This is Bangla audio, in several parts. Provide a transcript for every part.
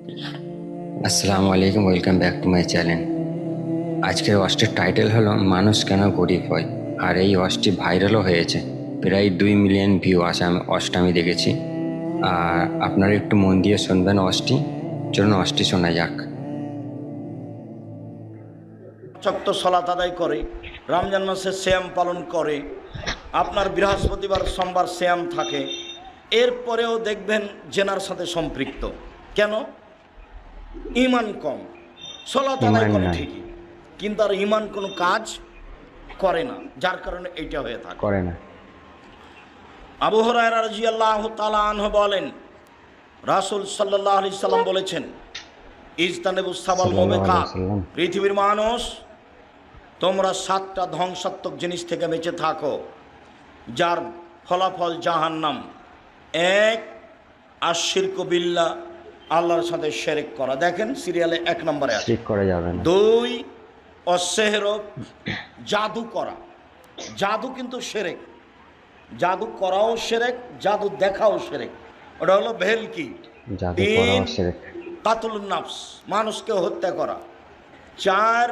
আসসালামু আলাইকুম, welcome back to my channel. আজকের ওয়াচটির টাইটেল হলো মানুষ কেন গরিব হয়। আর এই ওয়াচটি ভাইরালও হয়েছে, প্রায় 2 মিলিয়ন ভিউ আসে আমি ওয়াচটা আমি দেখেছি। আর আপনারা একটু মন দিয়ে শুনবেন ওয়াচটি। চলুন ওয়াচটি শোনা যাক। চক্ত সলাত আদায় করে, রমজান মাসে শ্যাম পালন করে, আপনার বৃহস্পতিবার সোমবার শ্যাম থাকে, এরপরেও দেখবেন জেনার সাথে সম্পৃক্ত। কেন? ইমান কম। সলাত আদায় ইমান করে নাই, ঠিকই, কিন্তু আর ইমান কোনো কাজ করে না, যার কারণে এইটা হয়ে থাকে। করে না। আবু হুরায়রা রাদিয়াল্লাহু তাআলা আনহু বলেন, রাসূল সাল্লাল্লাহু আলাইহি সাল্লাম বলেছেন, ইজতানিবুস সাবাল সাল্লাল্লাহু আলাইহি মুবিকাত, সাল্লাম। পৃথিবীর মানুষ তোমরা 7টা ধ্বংসাত্মক জিনিস থেকে বেঁচে থাকো, যার ফলাফল জাহান্নাম। 1, আশিরকু বিল্লাহ, আল্লাহর সাথে শিরক করা। দেখেন সিরিয়ালে 1 নম্বরে আছে। ঠিক করে যাবে না। 2, অসেহর, জাদু করা। জাদু কিন্তু শিরক। জাদু করাও শিরক, জাদু দেখাও শিরক। ওটা হলো ভেলকি। জাদু 3, করাও শিরক। কাতলুন নাফস, মানুষকে হত্যা করা। 4,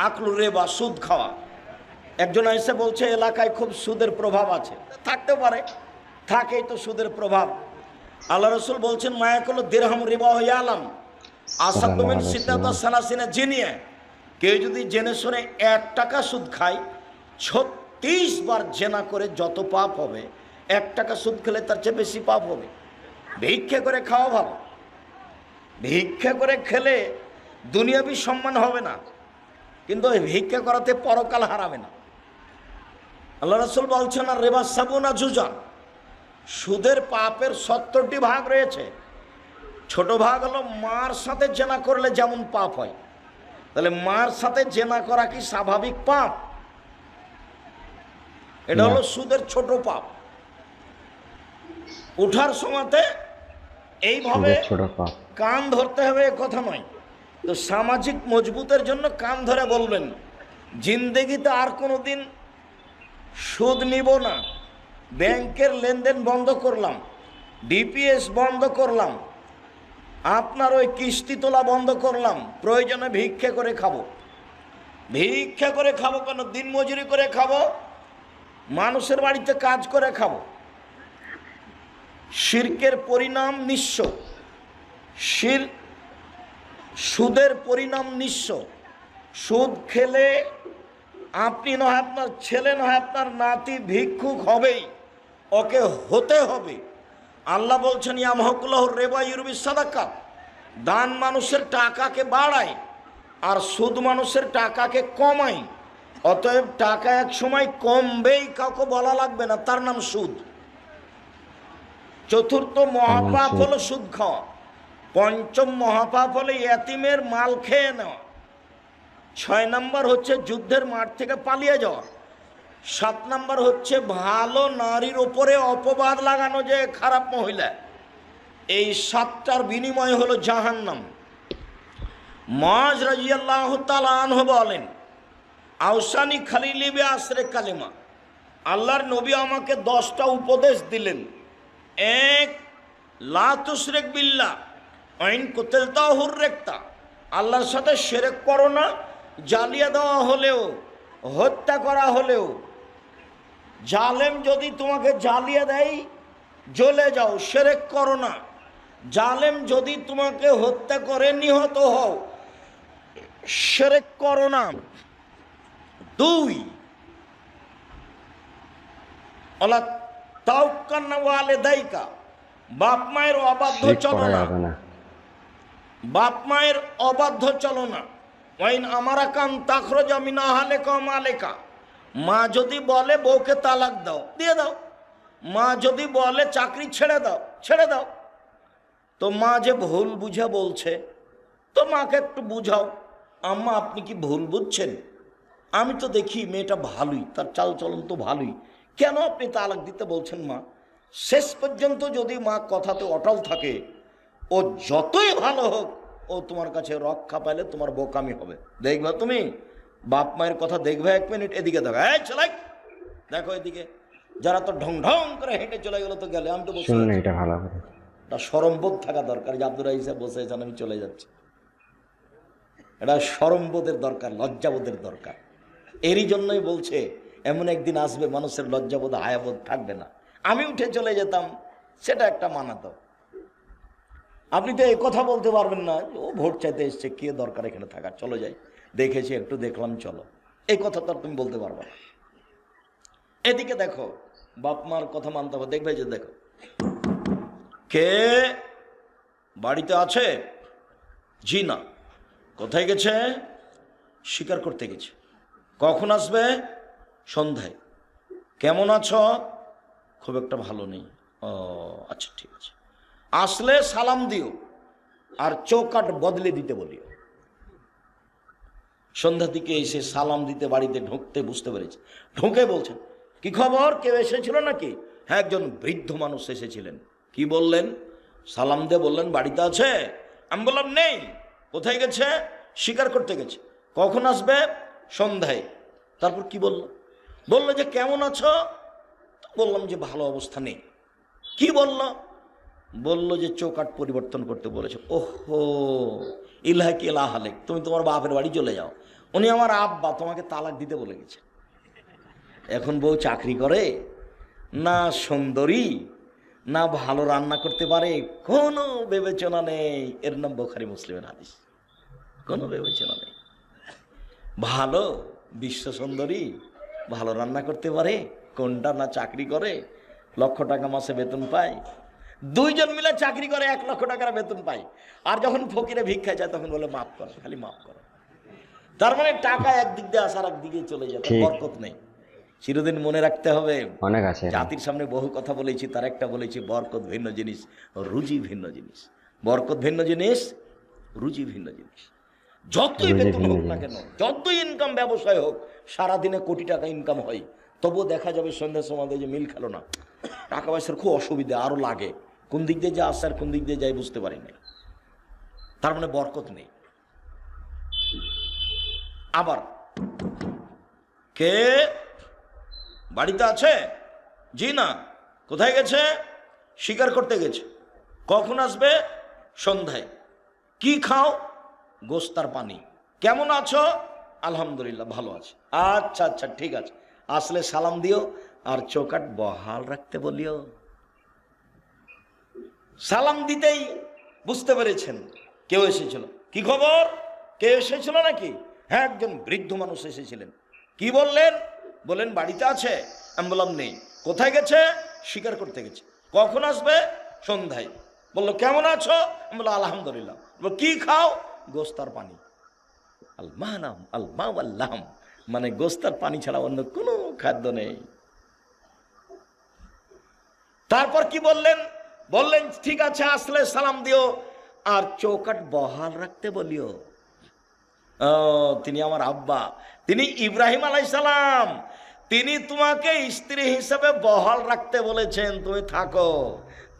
আকলুর রিবা, সুদ খাওয়া। একজন এসে বলছে এলাকায় খুব সুদের প্রভাব আছে। থাকতে পারে, থাকেই তো সুদের প্রভাব। আল্লাহ রসুল বলছেন, মায়াকুল দিরহাম রিবা হইয়া আলাম আসাদুমিন সাল্লাল্লাহু আলাইহি সিদ্ধান্ত সাল্লাম। সানাসিনা জিনিয়ে। কেউ যদি জেনে শুনে 1 টাকা সুদ খায়, 36 বার জেনা করে যত পাপ হবে, 1 টাকা সুদ খেলে তার চেয়ে বেশি পাপ হবে। ভিক্ষা করে খাওয়া ভালো। ভিক্ষা করে খেলে দুনিয়াবি সম্মান হবে না, কিন্তু ওই ভিক্ষা করাতে পরকাল হারাবে না। আল্লাহ রসুল বলছেন, আর রেবা সাবুনা জুজা, সুদের পাপের 70টি ভাগ রয়েছে। ছোট ভাগ হলো মার সাথে জেনা করলে যেমন পাপ হয়। তাহলে মার সাথে জেনা করা কি স্বাভাবিক পাপ? এটা না। হলো সুদের ছোট পাপ। উঠার সময়তে এইভাবে সুদের ছোট পাপ। কান ধরতে হবে এ কথা নয়। তো সামাজিক মজবুতের জন্য কান ধরে বলবেন, জিন্দেগিতে আর কোনো দিন সুদ নিব না, ব্যাংকের লেনদেন বন্ধ করলাম, ডিপিএস বন্ধ করলাম, আপনার ওই কিস্তি তোলা বন্ধ করলাম, প্রয়োজনে ভিক্ষা করে খাবো। ভিক্ষা করে খাবো কেন? দিন মজুরি করে খাবো, মানুষের বাড়িতে কাজ করে খাবো। শিরকের পরিণাম নিঃস্ব। সুদের পরিণাম নিঃস্ব। সুদ খেলে আপনি নয় আপনার ছেলে নয় আপনার নাতি ভিক্ষুক হবেই, ওকে হতে হবে। আল্লাহ বলছেন, ইয়ামহাকুল্লাহুর রিবা ইউরবি সাদাকা, দান মানুষের টাকাকে বাড়ায় আর সুদ মানুষের টাকাকে কমায়। অতএব টাকা এক সময় কমবেই, কাউকে বলা লাগবে না, তার নাম সুদ। চতুর্থ মহাপাপ হলো সুদ খাওয়া। পঞ্চম মহাপাপ হলো এতিমের মাল খেয়ে নেওয়া। 6 নম্বর হচ্ছে যুদ্ধের মাঠ থেকে পালিয়ে যাওয়া। 7 নম্বর হচ্ছে ভালো নারীর ওপরে অপবাদ লাগানো, যে খারাপ মহিলা। এই 7টার বিনিময় হলো জাহান্নাম। মুআজ রাদিয়াল্লাহু তাআলা আনহু বলেন, আউসানি খালিলি বি আসরে কালিমা, আল্লাহর নবী আমাকে 10টা উপদেশ দিলেন। 1, লা তুশরিক বিল্লাহ ওয়াইন কুতিলতা হুররিকতা, আল্লাহর সাথে শিরক করো না, জ্বালিয়ে দেওয়া হলেও, হত্যা করা হলেও। জালেম যদি তোমাকে জ্বালিয়ে দেয়, জ্বলে যাও, শিরক করো না। জালেম যদি তোমাকে হত্যা করে নিহত হও, শিরক করো না। 2, আলা তাওকান্না ওয়ালিদাইকা, বাপ মায়ের অবাধ্য শিরক চলো করা না। যাবে না। বাপ মায়ের অবাধ্য চলো না। ওয়াইন আমারা কান তাখরুজা মিন আহলিকা ওয়া মালিকা, মা যদি বলে বউকে তালাক দাও, দিয়ে দাও। মা যদি বলে চাকরি ছেড়ে দাও, ছেড়ে দাও। তো মা যে ভুল বুঝে বলছে, তো মাকে একটু বুঝাও, আম্মা আপনি কি ভুল বুঝছেন? আমি তো দেখি মেয়েটা ভালোই, তার চাল চলন তো ভালোই, কেন আপনি তালাক দিতে বলছেন মা? শেষ পর্যন্ত যদি মা কথাতে অটল থাকে, ও যতই ভালো হোক, ও তোমার কাছে রক্ষা পাইলে তোমার বোকামি হবে। দেখবা তুমি, বাপ মায়ের কথা দেখবে। 1 মিনিট এদিকে দেখো, এই চলাই দেখো এদিকে, যারা তো ঢং ঢং করে হেঁটে চলে গেল তো গেলে, আমি তো বসে শুনুন আছি। এটা ভালো করে। এটা শরমবোধ থাকা দরকার যে আব্দুর রাহিস সাহেব বসে আছেন, আমি চলে যাচ্ছি। এটা শরমবোধের দরকার, লজ্জাবোধের দরকার। এরই জন্যই বলছে এমন একদিন আসবে মানুষের লজ্জাবোধ হায়াবোধ থাকবে না। আমি উঠে চলে যেতাম, সেটা একটা মানাতো। আপনি তো এই কথা বলতে পারবেন না, ও ভোট চাইতে এসছে, কে দরকার এখানে থাকার, চলো যাই, দেখেছি একটু দেখলাম চলো, এই কথা তো আর তুমি বলতে পারবে না। এদিকে দেখো, বাপ মার কথা মানতে হবে। দেখবে যে দেখো কে বাড়িতে আছে, জি না, কোথায় গেছে, শিকার করতে গেছে, কখন আসবে, সন্ধ্যায়, কেমন আছো, খুব একটা ভালো নেই, ও আচ্ছা ঠিক আছে, আসলে সালাম দিও আর চৌকাট বদলে দিতে বলিও। সন্ধ্যা দিকে এসে সালাম দিতে বাড়িতে ঢুকতে বুঝতে পেরেছে, ঢুকে বলছেন কি খবর, কেউ এসেছিল নাকি? হ্যাঁ, একজন বৃদ্ধ মানুষ এসেছিলেন। কি বললেন? সালাম দিয়ে বললেন বাড়িতে আছে। আমি বললাম নেই। কোথায় গেছে? শিকার করতে গেছে। কখন আসবে? সন্ধ্যায়। তারপর কি বলল? বললো যে কেমন আছো? বললাম যে ভালো অবস্থা নেই। কি বলল? বলল যে চৌকাট পরিবর্তন করতে বলেছে। ওহো, ইলাহাক ইলাহালেক, তুমি তোমার বাপের বাড়ি চলে যাও, উনি আমার আব্বা, তোমাকে তালাক দিতে বলে গেছে। এখন বউ চাকরি করে না, সুন্দরী না, ভালো রান্না করতে পারে, কোনো বিবেচনা নেই। এর নাম বুখারী মুসলিমের হাদিস। কোনো বিবেচনা নেই। ভালো বিশ্ব সুন্দরী, ভালো রান্না করতে পারে, কোনটা, না চাকরি করে, লক্ষ টাকা মাসে বেতন পায়, দুইজন মিলে চাকরি করে 1 লক্ষ টাকার বেতন পায়, আর যখন ফকিরে ভিক্ষায় যায় তখন বলে মাফ করো, খালি মাফ করো। তার মানে টাকা একদিক দিয়ে আসার একদিকে চলে যায়, বরকত নেই। চিরদিন মনে রাখতে হবে, অনেক আছে। জাতির সামনে বহু কথা বলেছি, তার একটা বলেছি, বরকত ভিন্ন জিনিস, রুজি ভিন্ন জিনিস। বরকত ভিন্ন জিনিস, রুজি ভিন্ন জিনিস। যতই বেতন হোক না কেন, যতই ইনকাম ব্যবসায় হোক, সারাদিনে কোটি টাকা ইনকাম হয়, তবুও দেখা যাবে সন্ধ্যার সময় যে মিল খেলো না, টাকা পয়সার খুব অসুবিধা, আরো লাগে, কোন দিক দিয়ে যা আসছে আর কোন দিক দিয়ে যাই বুঝতে পারি না। তার মানে বরকত নেই। আবার কে বাড়িতে আছে? জি না। কোথায় গেছে? শিকার করতে গেছে। কখন আসবে? সন্ধ্যায়। কি খাও? গোস্তার পানি। কেমন আছো? আলহামদুলিল্লাহ ভালো আছে। আচ্ছা আচ্ছা ঠিক আছে, আসলে সালাম দিও আর চৌকাট বহাল রাখতে বলিও। সালাম দিতেই বুঝতে পেরেছেন কেউ এসেছিল। কি খবর, কেউ এসেছিল নাকি? হ্যাঁ, একজন বৃদ্ধ মানুষ এসেছিলেন। কি বললেন? বললেন বাড়িতে আছে। আমি বললাম নেই। কোথায় গেছে? শিকার করতে গেছে। কখন আসবে? সন্ধ্যায়। বললো কেমন আছো? আমি বললাম আলহামদুলিল্লাহ। কি খাও? গোস্তার পানি। আল মাহনাম আল মাওয়াল্লাম, মানে গোস্তার পানি ছাড়া অন্য কোনো খাদ্য নেই। তারপর কি বললেন? বললেন ঠিক আছে, আসলে সালাম দিও আর চৌকাট বহাল রাখতে বলিও। ও, তিনি আমার আব্বা, তিনি ইব্রাহিম আলাইহিসসালাম, তিনি তোমাকে স্ত্রী হিসেবে বহাল রাখতে বলেছেন। তুমি থাকো,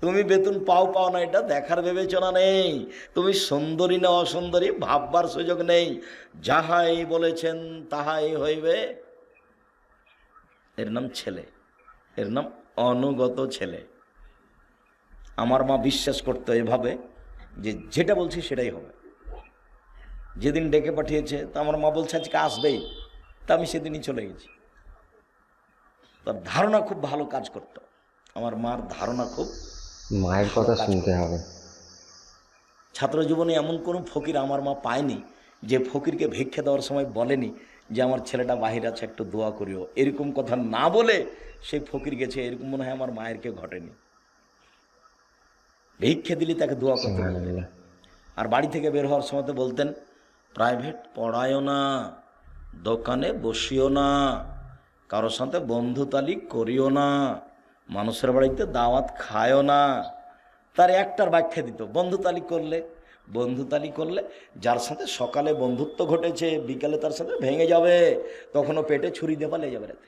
তুমি বেতন পাও পাও না এটা দেখার বিবেচনা নেই, তুমি সুন্দরী না অসুন্দরী ভাববার সুযোগ নেই, যাহাই বলেছেন তাহাই হইবে। এর নাম ছেলে, এর নাম অনুগত ছেলে। আমার মা বিশ্বাস করতো এভাবে যে যেটা বলছি সেটাই হবে। যেদিন ডেকে পাঠিয়েছে তা আমার মা বলছে আজকে আসবেই, তা আমি সেদিনই চলে গেছি। তার ধারণা খুব ভালো কাজ করতো, আমার মার ধারণা খুব, মায়ের কথা শুনতে হবে। ছাত্র জীবনে এমন কোনো ফকির আমার মা পায়নি যে ফকিরকে ভিক্ষা দেওয়ার সময় বলেনি যে আমার ছেলেটা বাহির আছে একটু দোয়া করিও, এরকম কথা না বলে সেই ফকির গেছে, এরকম মনে হয় আমার মায়ের কে ঘটেনি। ভিক্ষা দিলে তাকে দোয়া করতে বলতেন। আর বাড়ি থেকে বের হওয়ার সময় তো বলতেন প্রাইভেট পড়ায়ও না, দোকানে বসিও না, কারোর সাথে বন্ধুতালি করিও না, মানুষের বাড়িতে দাওয়াত খায়ও না। তার একটার ব্যাখ্যা দিত, বন্ধুতালি করলে যার সাথে সকালে বন্ধুত্ব ঘটেছে বিকালে তার সাথে ভেঙে যাবে, তখনও পেটে ছুরি দিয়ে পালিয়ে যাবে রাতে।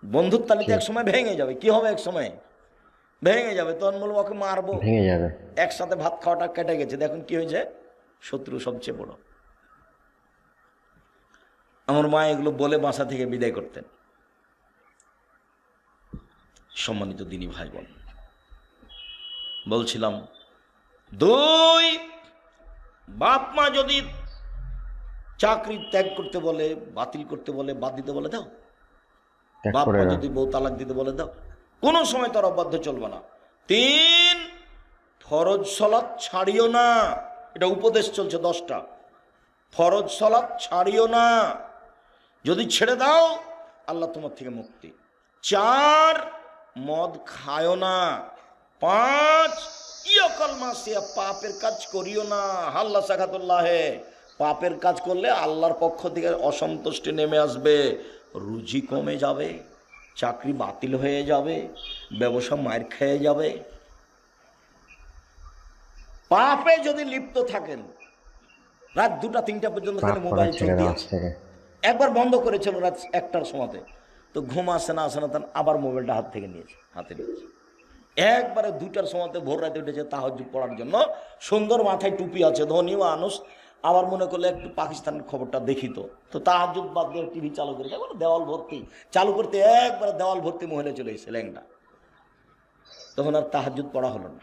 বন্ধুর তালিতে এক সময় ভেঙে যাবে, কি হবে এক সময় ভেঙে যাবে, তখন বলবো ওকে মারবো, ভেঙে যাবে। একসাথে ভাত খাওয়াটা কেটে গেছে, দেখুন কি হয়েছে, শত্রু সবচেয়ে বড়। আমার মা এগুলো বলে বাসা থেকে বিদায় করতেন। সম্মানিত দিনী ভাই বোন, বলছিলাম, দুই, বাপ মা যদি চাকরি ত্যাগ করতে বলে, বাতিল করতে বলে, বাদ দিতে বলে, দাও। ত্যাগ বাপ করে মা দাও। যদি বউ তালাক দিতে বলে, দাও, কোনো সময় তার অবাধ্য চলবে না। তিন, ফরজ সালাত ছাড়িও না, এটা উপদেশ চলছে 10টা। ফরজ সালাত ছাড়িও না, যদি ছেড়ে দাও আল্লাহ তোমার থেকে মুক্তি। 4, মদ খায়ও না। 5, ইয়কল মাসিয়া, পাপের কাজ করিও না। হাল্লা সাকাতুল্লাহে, পাপের কাজ করলে আল্লাহর পক্ষ থেকে অসন্তুষ্টি নেমে আসবে, রুজি কমে যাবে, চাকরি বাতিল হয়ে যাবে, ব্যবসা মার খেয়ে যাবে। পাপে যদি লিপ্ত থাকেন, রাত 2টা 3টা পর্যন্ত পাপ খালি করা মোবাইল ছেড়ে চলতে দাও আছে। থেকে। একবার বন্ধ করেছিল রাত 1টার সময়তে, তো ঘুম আসে না তখন আবার মোবাইলটা হাতে নিয়েছে। একবারে 2টার সময়তে ভোর রাতে উঠেছে তাহাজ্জুদ পড়ার জন্য, সুন্দর মাথায় টুপি আছে, ধনী মানুষ। আবার মনে করলে একটু পাকিস্তানের খবরটা দেখি, তো তাহাজ্জুদ বাদ দিয়ে টিভি চালু করে একবার দেওয়াল ভর্তি, চালু করতে একবারে দেওয়াল ভর্তি মহিলা চলে এসেছে ল্যাংটা। তখন আর তাহাজ্জুদ পড়া হলো না।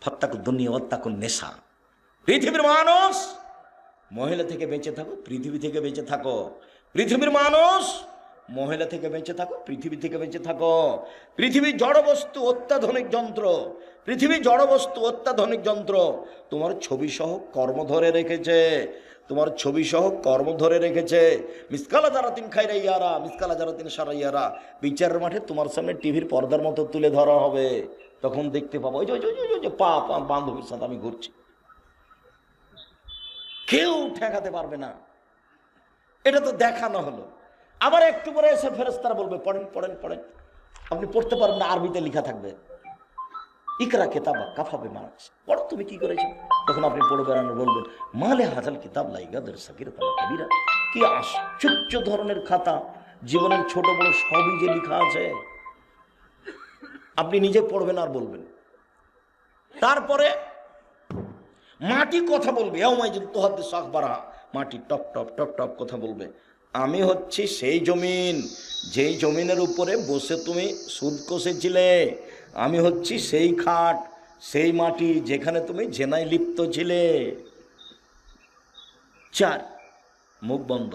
ফাত্তাকু দুনিয়া ওয়াত্তাকুন নেশা। পৃথিবীর মানুষ, মহিলা থেকে বেঁচে থাকো, পৃথিবী থেকে বেঁচে থাকো। পৃথিবীর মানুষ, মহিলা থেকে বেঁচে থাকো, পৃথিবী থেকে বেঁচে থাকো। পৃথিবী জড়বস্তু, অত্যাধুনিক যন্ত্র। পৃথিবী জড়বস্তু, অত্যাধুনিক যন্ত্র। তোমার ছবি সহ কর্ম ধরে রেখেছে, তোমার ছবি সহ কর্ম ধরে রেখেছে। মিসকালা জারাতিন খাইরা ইয়ারা, মিসকালা জারাতিন সারা ইয়ারা। বিচারের মাঠে তোমার সামনে টিভির পর্দার মতো তুলে ধরা হবে, তখন দেখতে পাবো ওই যে পা বান্ধবীর সাথে আমি ঘুরছি। কেউ ঠেকাতে পারবে না, এটা তো দেখানো হলো। আবার একটু পরে এসে ফেরেশতারা বলবে, পড়েন পড়েন পড়েন। আপনি পড়তে পারবেন না, আরবিতে লেখা থাকবে, ইকরা কিতাবা কাফা বিমা, পড়ো তুমি কি করেছো। তখন আপনি পড়বেন আর বলবেন, মালে হাজাল কিতাব লাইগাদের সাকিরাতাল কাবীরা, কি আশ্চর্য ধরনের খাতা, জীবনের ছোট বড় সবই যে লেখা আছে। আপনি নিজে পড়বেন আর বলবেন। তারপরে মাটি কথা বলবে, মাটি টপ টপ টপ টপ কথা বলবে। আমি হচ্ছি সেই জমিন, যেই জমিনের উপরে বসে তুমি সুদ কষেছিলে। আমি হচ্ছি সেই খাট, সেই মাটি যেখানে তুমি জেনায় লিপ্ত ছিলে। 4, মুখ বন্ধ,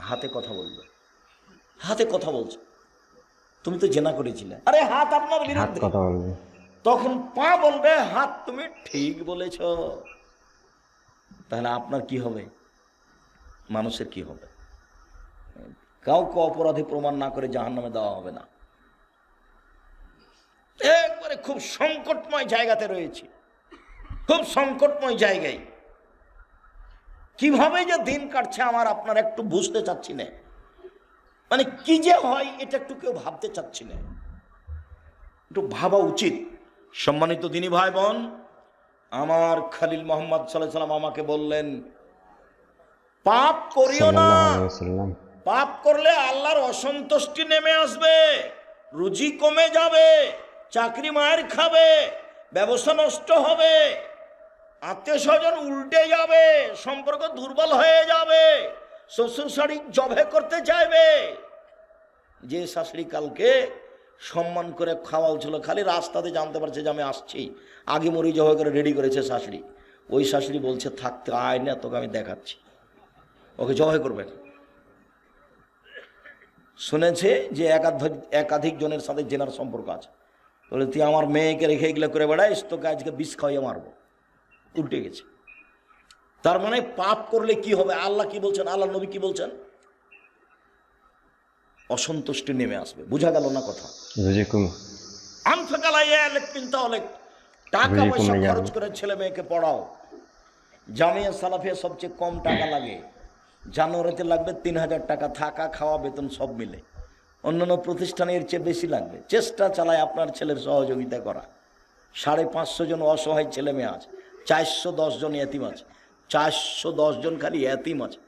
হাতে কথা বলবে। হাতে কথা বলছো, তুমি তো জেনা করেছিলে, আরে হাত আপনার হাত বিরুদ্ধে। কথা বলবে। তখন পা বলবে, হাত তুমি ঠিক বলেছ। তাহলে আপনার কি হবে, মানুষের কি হবে? কাউকে অপরাধী প্রমাণ না করে জাহান্নামে দেওয়া হবে না। একবারে খুব সংকটময় জায়গাতে রয়েছে, খুব সংকটময় জায়গায়। কিভাবে যে দিন কাটছে আমার আপনার একটু বুঝতে চাচ্ছি না, মানে কি যে হয় এটা একটু কেউ ভাবতে চাচ্ছি না, একটু ভাবা উচিত। সম্মানিত দিনী ভাই বোন, আমার খলিল মোহাম্মদ সাল্লাল্লাহু আলাইহি সাল্লাম আমাকে বললেন, পাপ করিও না। সাল্লাল্লাহু আলাইহি ওয়াসাল্লাম। পাপ করলে আল্লাহর অসন্তুষ্টি নেমে আসবে, রুজি কমে যাবে, চাকরি মায়ের খাবে, ব্যবসা নষ্ট হবে, আত্মীয় স্বজন উল্টে যাবে, সম্পর্ক দুর্বল হয়ে যাবে, শ্বশুর শাশুড়ি জবে করতে চাইবে। যে শাশুড়ি কালকে সম্মান করে খাওয়া ছিল, খালি রাস্তাতে জানতে পারছে যে আমি আসছি, আগে মরি জবে করে রেডি করেছে শাশুড়ি, ওই শাশুড়ি বলছে থাকতে আয় না, তোকে আমি দেখাচ্ছি, ওকে জবে করবে। শুনেছে যে একাধিক জনের সাথে জেনার সম্পর্ক আছে, বলে তুই আমার মেয়েকে রেখে এগুলো করে বেড়াইস, তোকে আজকে বিষ খাইয়ে মারবো। উল্টে গেছে। তার মানে পাপ করলে কি হবে, আল্লাহ কি বলছেন, আল্লাহ নবী কি বলছেন, অসন্তুষ্টি নেমে আসবে। বুঝা গেল না কথা? টাকা পয়সা খরচ করে ছেলে মেয়েকে পড়াও। জামিয়া সালাফিয়া সবচেয়ে কম টাকা লাগে, জানুয়ারিতে লাগবে 3000 টাকা, থাকা খাওয়া বেতন সব মিলে। অন্যান্য প্রতিষ্ঠানে এর চেয়ে বেশি লাগবে। চেষ্টা চালায় আপনার ছেলের সহযোগিতা করা। 550 জন অসহায় ছেলে মেয়ে আছে, 410 জন এতিম আছে, 410 জন খালি এতিম আছে,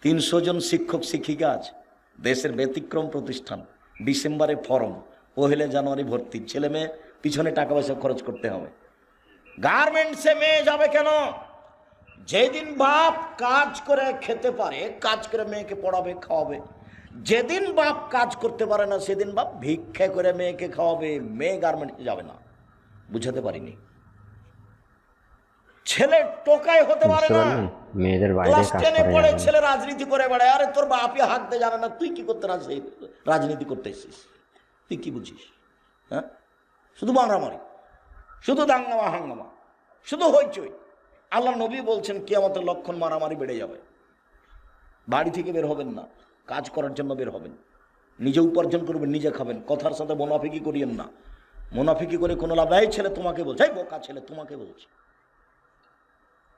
300 জন শিক্ষক শিক্ষিকা আছে। দেশের ব্যতিক্রম প্রতিষ্ঠান, ডিসেম্বরে ফরম, 1 জানুয়ারি ভর্তি, ছেলে মেয়ে পিছনে টাকা পয়সা খরচ করতে হবে। গার্মেন্টসে মেয়ে যাবে কেন? যেদিন বাপ কাজ করে খেতে পারে, কাজ করে মেয়েকে পড়াবে খাওয়াবে, যেদিন বাপ কাজ করতে পারে না সেদিন বাপ ভিক্ষা করে মেয়েকে খাওয়াবে, মেয়ে গার্মেন্টে যাবে না। বুঝাতে পারিনি? ছেলে টোকাই হতে পারে বুঝতে না, পারলেন? মেয়েদের বাইরে ক্লাস কাজ 10 করা পড়ে যাবে না। ছেলে রাজনীতি করে বেড়ায়। আরে তোর বাপই হাঁকতে জানে না, তুই কি করতে রাজনীতি করতে এসেছিস? তুই কি বুঝিস? হ্যাঁ, শুধু মারামারি, শুধু দাঙ্গামা হাঙ্গামা, শুধু হইচই। আল্লাহ নবী বলছেন কিয়ামতের লক্ষণ মারামারি বেড়ে যাবে। বাড়ি থেকে বের হবেন না, কাজ করার জন্য বের হবেন, নিজে উপার্জন করবেন, নিজে খাবেন। কথার সাথে মুনাফিকি করিয়েন না, মুনাফিকি করে কোনো লাভ নাই। ছেলে তোমাকে বলছে, এই বোকা ছেলে তোমাকে বলছে।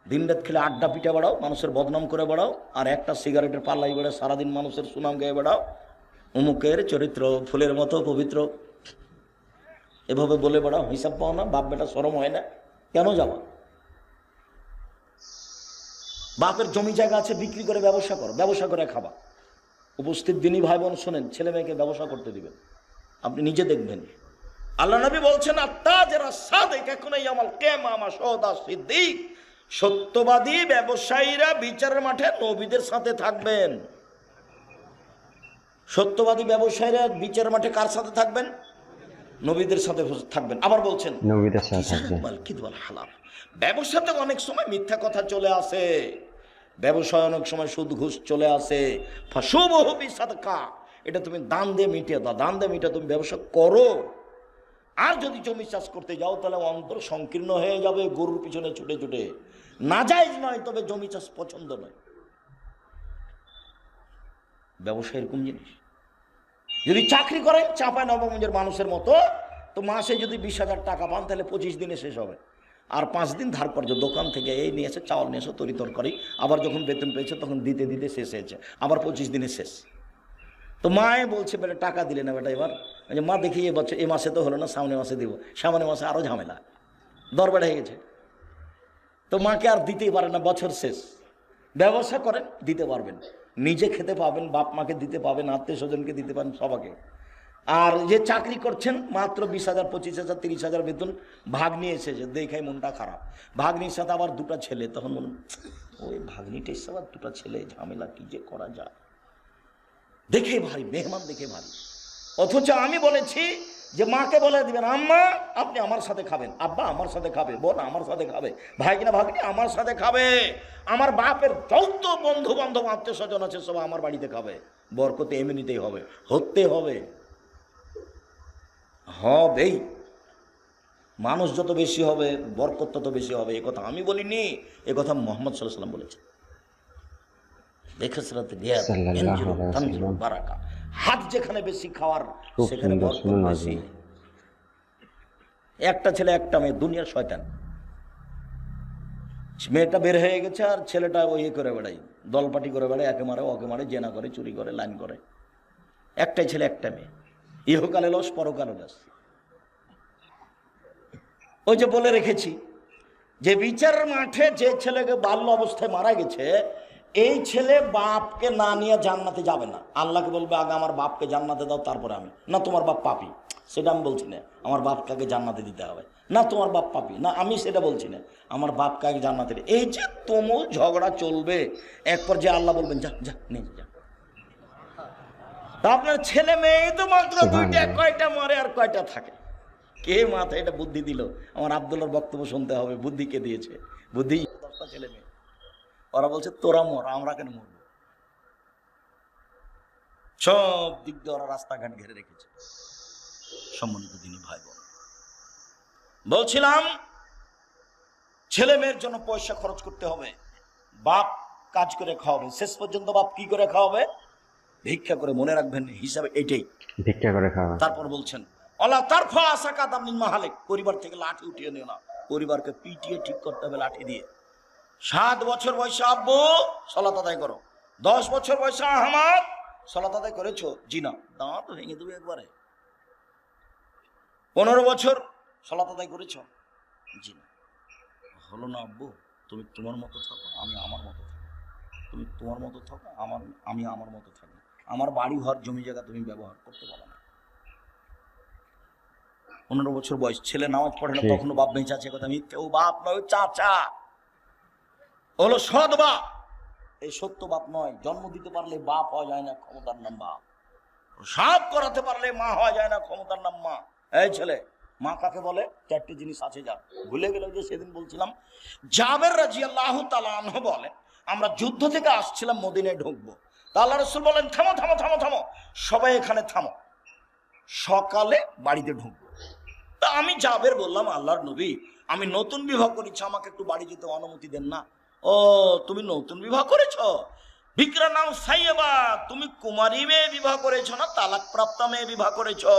দিন রাত খেলে আড্ডা পিঠা বেড়াও, মানুষের বদনাম করে বেড়াও, আর একটা সিগারেটের পাল্লাই বেড়ে সারাদিন মানুষের সুনাম গেয়ে বেড়াও, অমুকের চরিত্র ফুলের মতো পবিত্র, এভাবে বলে বেড়াও। হিসাব পাও না? বাপ বেটা শরম হয় না? কেন যাবা? বাপের জমি জায়গা আছে, বিক্রি করে ব্যবসা করো, ব্যবসা করে খাবা। উপস্থিত দিনই ভাই বোন শোনেন, ছেলে মেয়েকে ব্যবসা করতে দিবেন, আপনি নিজে দেখবেন। আল্লাহ নবী বলছেন, আত্তাজেরা সাদিক এখনই আমাল কিয়ামা আমা শুহাদা সিদ্দিক, সত্যবাদী ব্যবসায়ীরা বিচারের মাঠে নবীদের সাথে থাকবেন। সত্যবাদী ব্যবসায়ীরা বিচারের মাঠে কার সাথে থাকবেন? নবীদের সাথে থাকবেন। আবার বলছেন নবীদের সাথে থাকবে। হালাল। ব্যবসাতে অনেক সময় মিথ্যা কথা চলে আসে, ব্যবসায় অনেক সময় সুদ ঘুষ চলে আসে। ফাশুবহু বিসাদকা, এটা তুমি দান দিয়ে মিটিয়ে দাও, দান দিয়ে মিটিয়ে তুমি ব্যবসা করো। আর যদি জমি চাষ করতে যাও তাহলে অন্তর সংকীর্ণ হয়ে যাবে, গরুর পিছনে ছুটে ছুটে। নাজায়েজ নয়, তবে জমি চাষ পছন্দ নয়। ব্যবসা এরকম জিনিস। যদি চাকরি করেন চাঁপাই নবাবগঞ্জের মানুষের মতো, তো মাসে যদি 20,000 টাকা পান তাহলে 25 দিনে শেষ হবে। আর 5 দিন ধার কর্য, দোকান থেকে এই নিয়ে এসে চাউল নিয়ে এসে তরি তরকারি, আবার যখন বেতন পেয়েছে তখন দিতে দিতে শেষ হয়েছে, আবার 25 দিনে শেষ। তো মায়ে বলছে, বেটা টাকা দিলে না বেটা এবার? মা দেখি এবছর এ মাসে তো হলো না, সামনে মাসে দিব, সামনে মাসে আরও ঝামেলা, দরবেড়া হয়ে গেছে। তো মাকে আর দিতেই পারে না, বছর শেষ। ব্যবসা করেন, দিতে পারবেন, নিজে খেতে পাবেন, বাপ মাকে দিতে পাবেন, আত্মীয় স্বজনকে দিতে পারেন, সবাকে। আর যে চাকরি করছেন মাত্র 20,000 25,000 30,000 বেতন, ভাগ নিয়ে এসেছে, দেখাই মনটা খারাপ। ভাগ্নির সাথে আবার 2টা ছেলে, তখন মন ওই ভাগ্নিটা এসে আবার 2টা ছেলে, ঝামেলা কি যে করা যায়, দেখে ভারী, মেহমান দেখে ভারী। অথচ আমি বলেছি যে মাকে বলে দিবেন, আম্মা আপনি আমার সাথে খাবেন, আব্বা আমার সাথে খাবে, বোন আমার সাথে খাবে, ভাইকিনা ভাগ্নি আমার সাথে খাবে, আমার বাপের যত বন্ধু বান্ধব আত্মীয় স্বজন আছে সব আমার বাড়িতে খাবে। বরকত এমনিতেই হবে, হতে হবে, হবেই। মানুষ যত বেশি হবে বরকত তত বেশি হবে। এ কথা আমি বলিনি, এ কথা মুহাম্মদ সাল্লাল্লাহু আলাইহি ওয়াসাল্লাম বলেছেন। হাত যেখানে বেশি খাওয়ার সেখানে বরকত বেশি। একটা ছেলে একটা মেয়ে, দুনিয়ার শয়তান। মেয়েটা বের হয়ে গেছে আর ছেলেটা ওই করে বেড়াই, দলপাটি করে বেড়ায়, একে মারে ওকে মারে, জেনা করে, চুরি করে, লাইন করে। একটাই ছেলে একটা মেয়ে, ইহকালে লস পরকালে লস। ওই যে বলে রেখেছি যে বিচারের মাঠে যে ছেলেকে বাল্য অবস্থায় মারা গেছে, এই ছেলে বাপকে না নিয়ে জান্নাতে যাবে না। আল্লাহকে বলবে, আগে আমার বাপকে জান্নাতে দাও, তারপরে আমি। না, তোমার বাপ পাপী, সেটা আমি বলছি না, আমার বাপকে জান্নাতে দিতে হবে। না, তোমার বাপ পাপী, না আমি সেটা বলছি না, আমার বাপকে আগে জান্নাতে। এই যে তুমুল ঝগড়া চলবে, এক পর্যায়ে আল্লাহ বলবেন, যা যা নিয়ে যা। আপনার ছেলে মেয়ে তো মাত্র 2টা, কয়টা মরে আর কয়টা থাকে? কে মাথায় এটা বুদ্ধি দিল? আমার আব্দুল্লাহর বক্তব্য শুনতে হবে, বুদ্ধি কে দিয়েছে? বুদ্ধি 10টা ছেলে মেয়ে, ওরা বলছে তোরা মর, আমরা কেন মরবো? সব দিক দিয়ে ওরা রাস্তাঘাট ঘিরে রেখেছে। সম্মানিত দিনী ভাই বোন, বলছিলাম ছেলে মেয়ের জন্য পয়সা খরচ করতে হবে, বাপ কাজ করে খাওয়াবে। শেষ পর্যন্ত বাপ কি করে খাওয়াবে? ভিক্ষা করে। মনে রাখবেন, হিসাবে এটাই, ভিক্ষা করে খাওয়াবে। তারপর বলছেন, অলা তারফা আসাকা দামিন মাহালেক, পরিবার থেকে লাঠি উঠিয়ে নিও না, পরিবারকে পিটিয়ে ঠিক করতে হবে লাঠি দিয়ে। 7 বছর বয়সে আব্বু সালাত আদায় করো, 10 বছর বয়সে আহমদ সালাত আদায় করেছো? জি না, দাঁত ভেঙে দেবে একবারে। 15 বছর সালাত আদায় করেছো? জি না। হলো না আব্বু, তুমি তোমার মতো থাকো, আমি আমার মতো থাকো, তুমি তোমার মতো থাকো, আমি আমার মতো থাকি, আমার বাড়ি ঘর জমি জায়গা তুমি ব্যবহার করতে পারো না। 15 বছর বয়স, ছেলে নামাজ পড়ে না, তখনও বাপ বেঁচে আছে, কথা মিথ্যে। ও বাপ নয়, ও চাচা। হলো সৎ বাপ। এই সত্য বাপ নয়। জন্ম দিতে পারলে বাপ হওয়া যায় না, ক্ষমতার নাম বাপ। সাপ করাতে পারলে মা হওয়া যায় না, ক্ষমতার নাম মা। এই ছেলে, মা কাকে বলে? চারটি জিনিস আছে যার, ভুলে গেল যে সেদিন বলছিলাম। জাবের রাদিয়াল্লাহু তাআলা আনহু বলে, আমরা যুদ্ধ থেকে আসছিলাম, মদিনায় ঢুকবো। তা আল্লাহ রাসূল বলেন, থামো থামো থামো থামো, সবাই এখানে থামো, সকালে বাড়িতে ঢুকবো। তা আমি জাবের বললাম, আল্লাহর নবী, আমি নতুন বিবাহ করেছি, আমাকে একটু বাড়ি যেতে অনুমতি দেন না। ও, তুমি নতুন বিবাহ করেছো? বিক্রা নাম সাইয়েবা, তুমি কুমারী মেয়ে বিবাহ করেছো না তালাক প্রাপ্তা মেয়ে বিবাহ করেছো?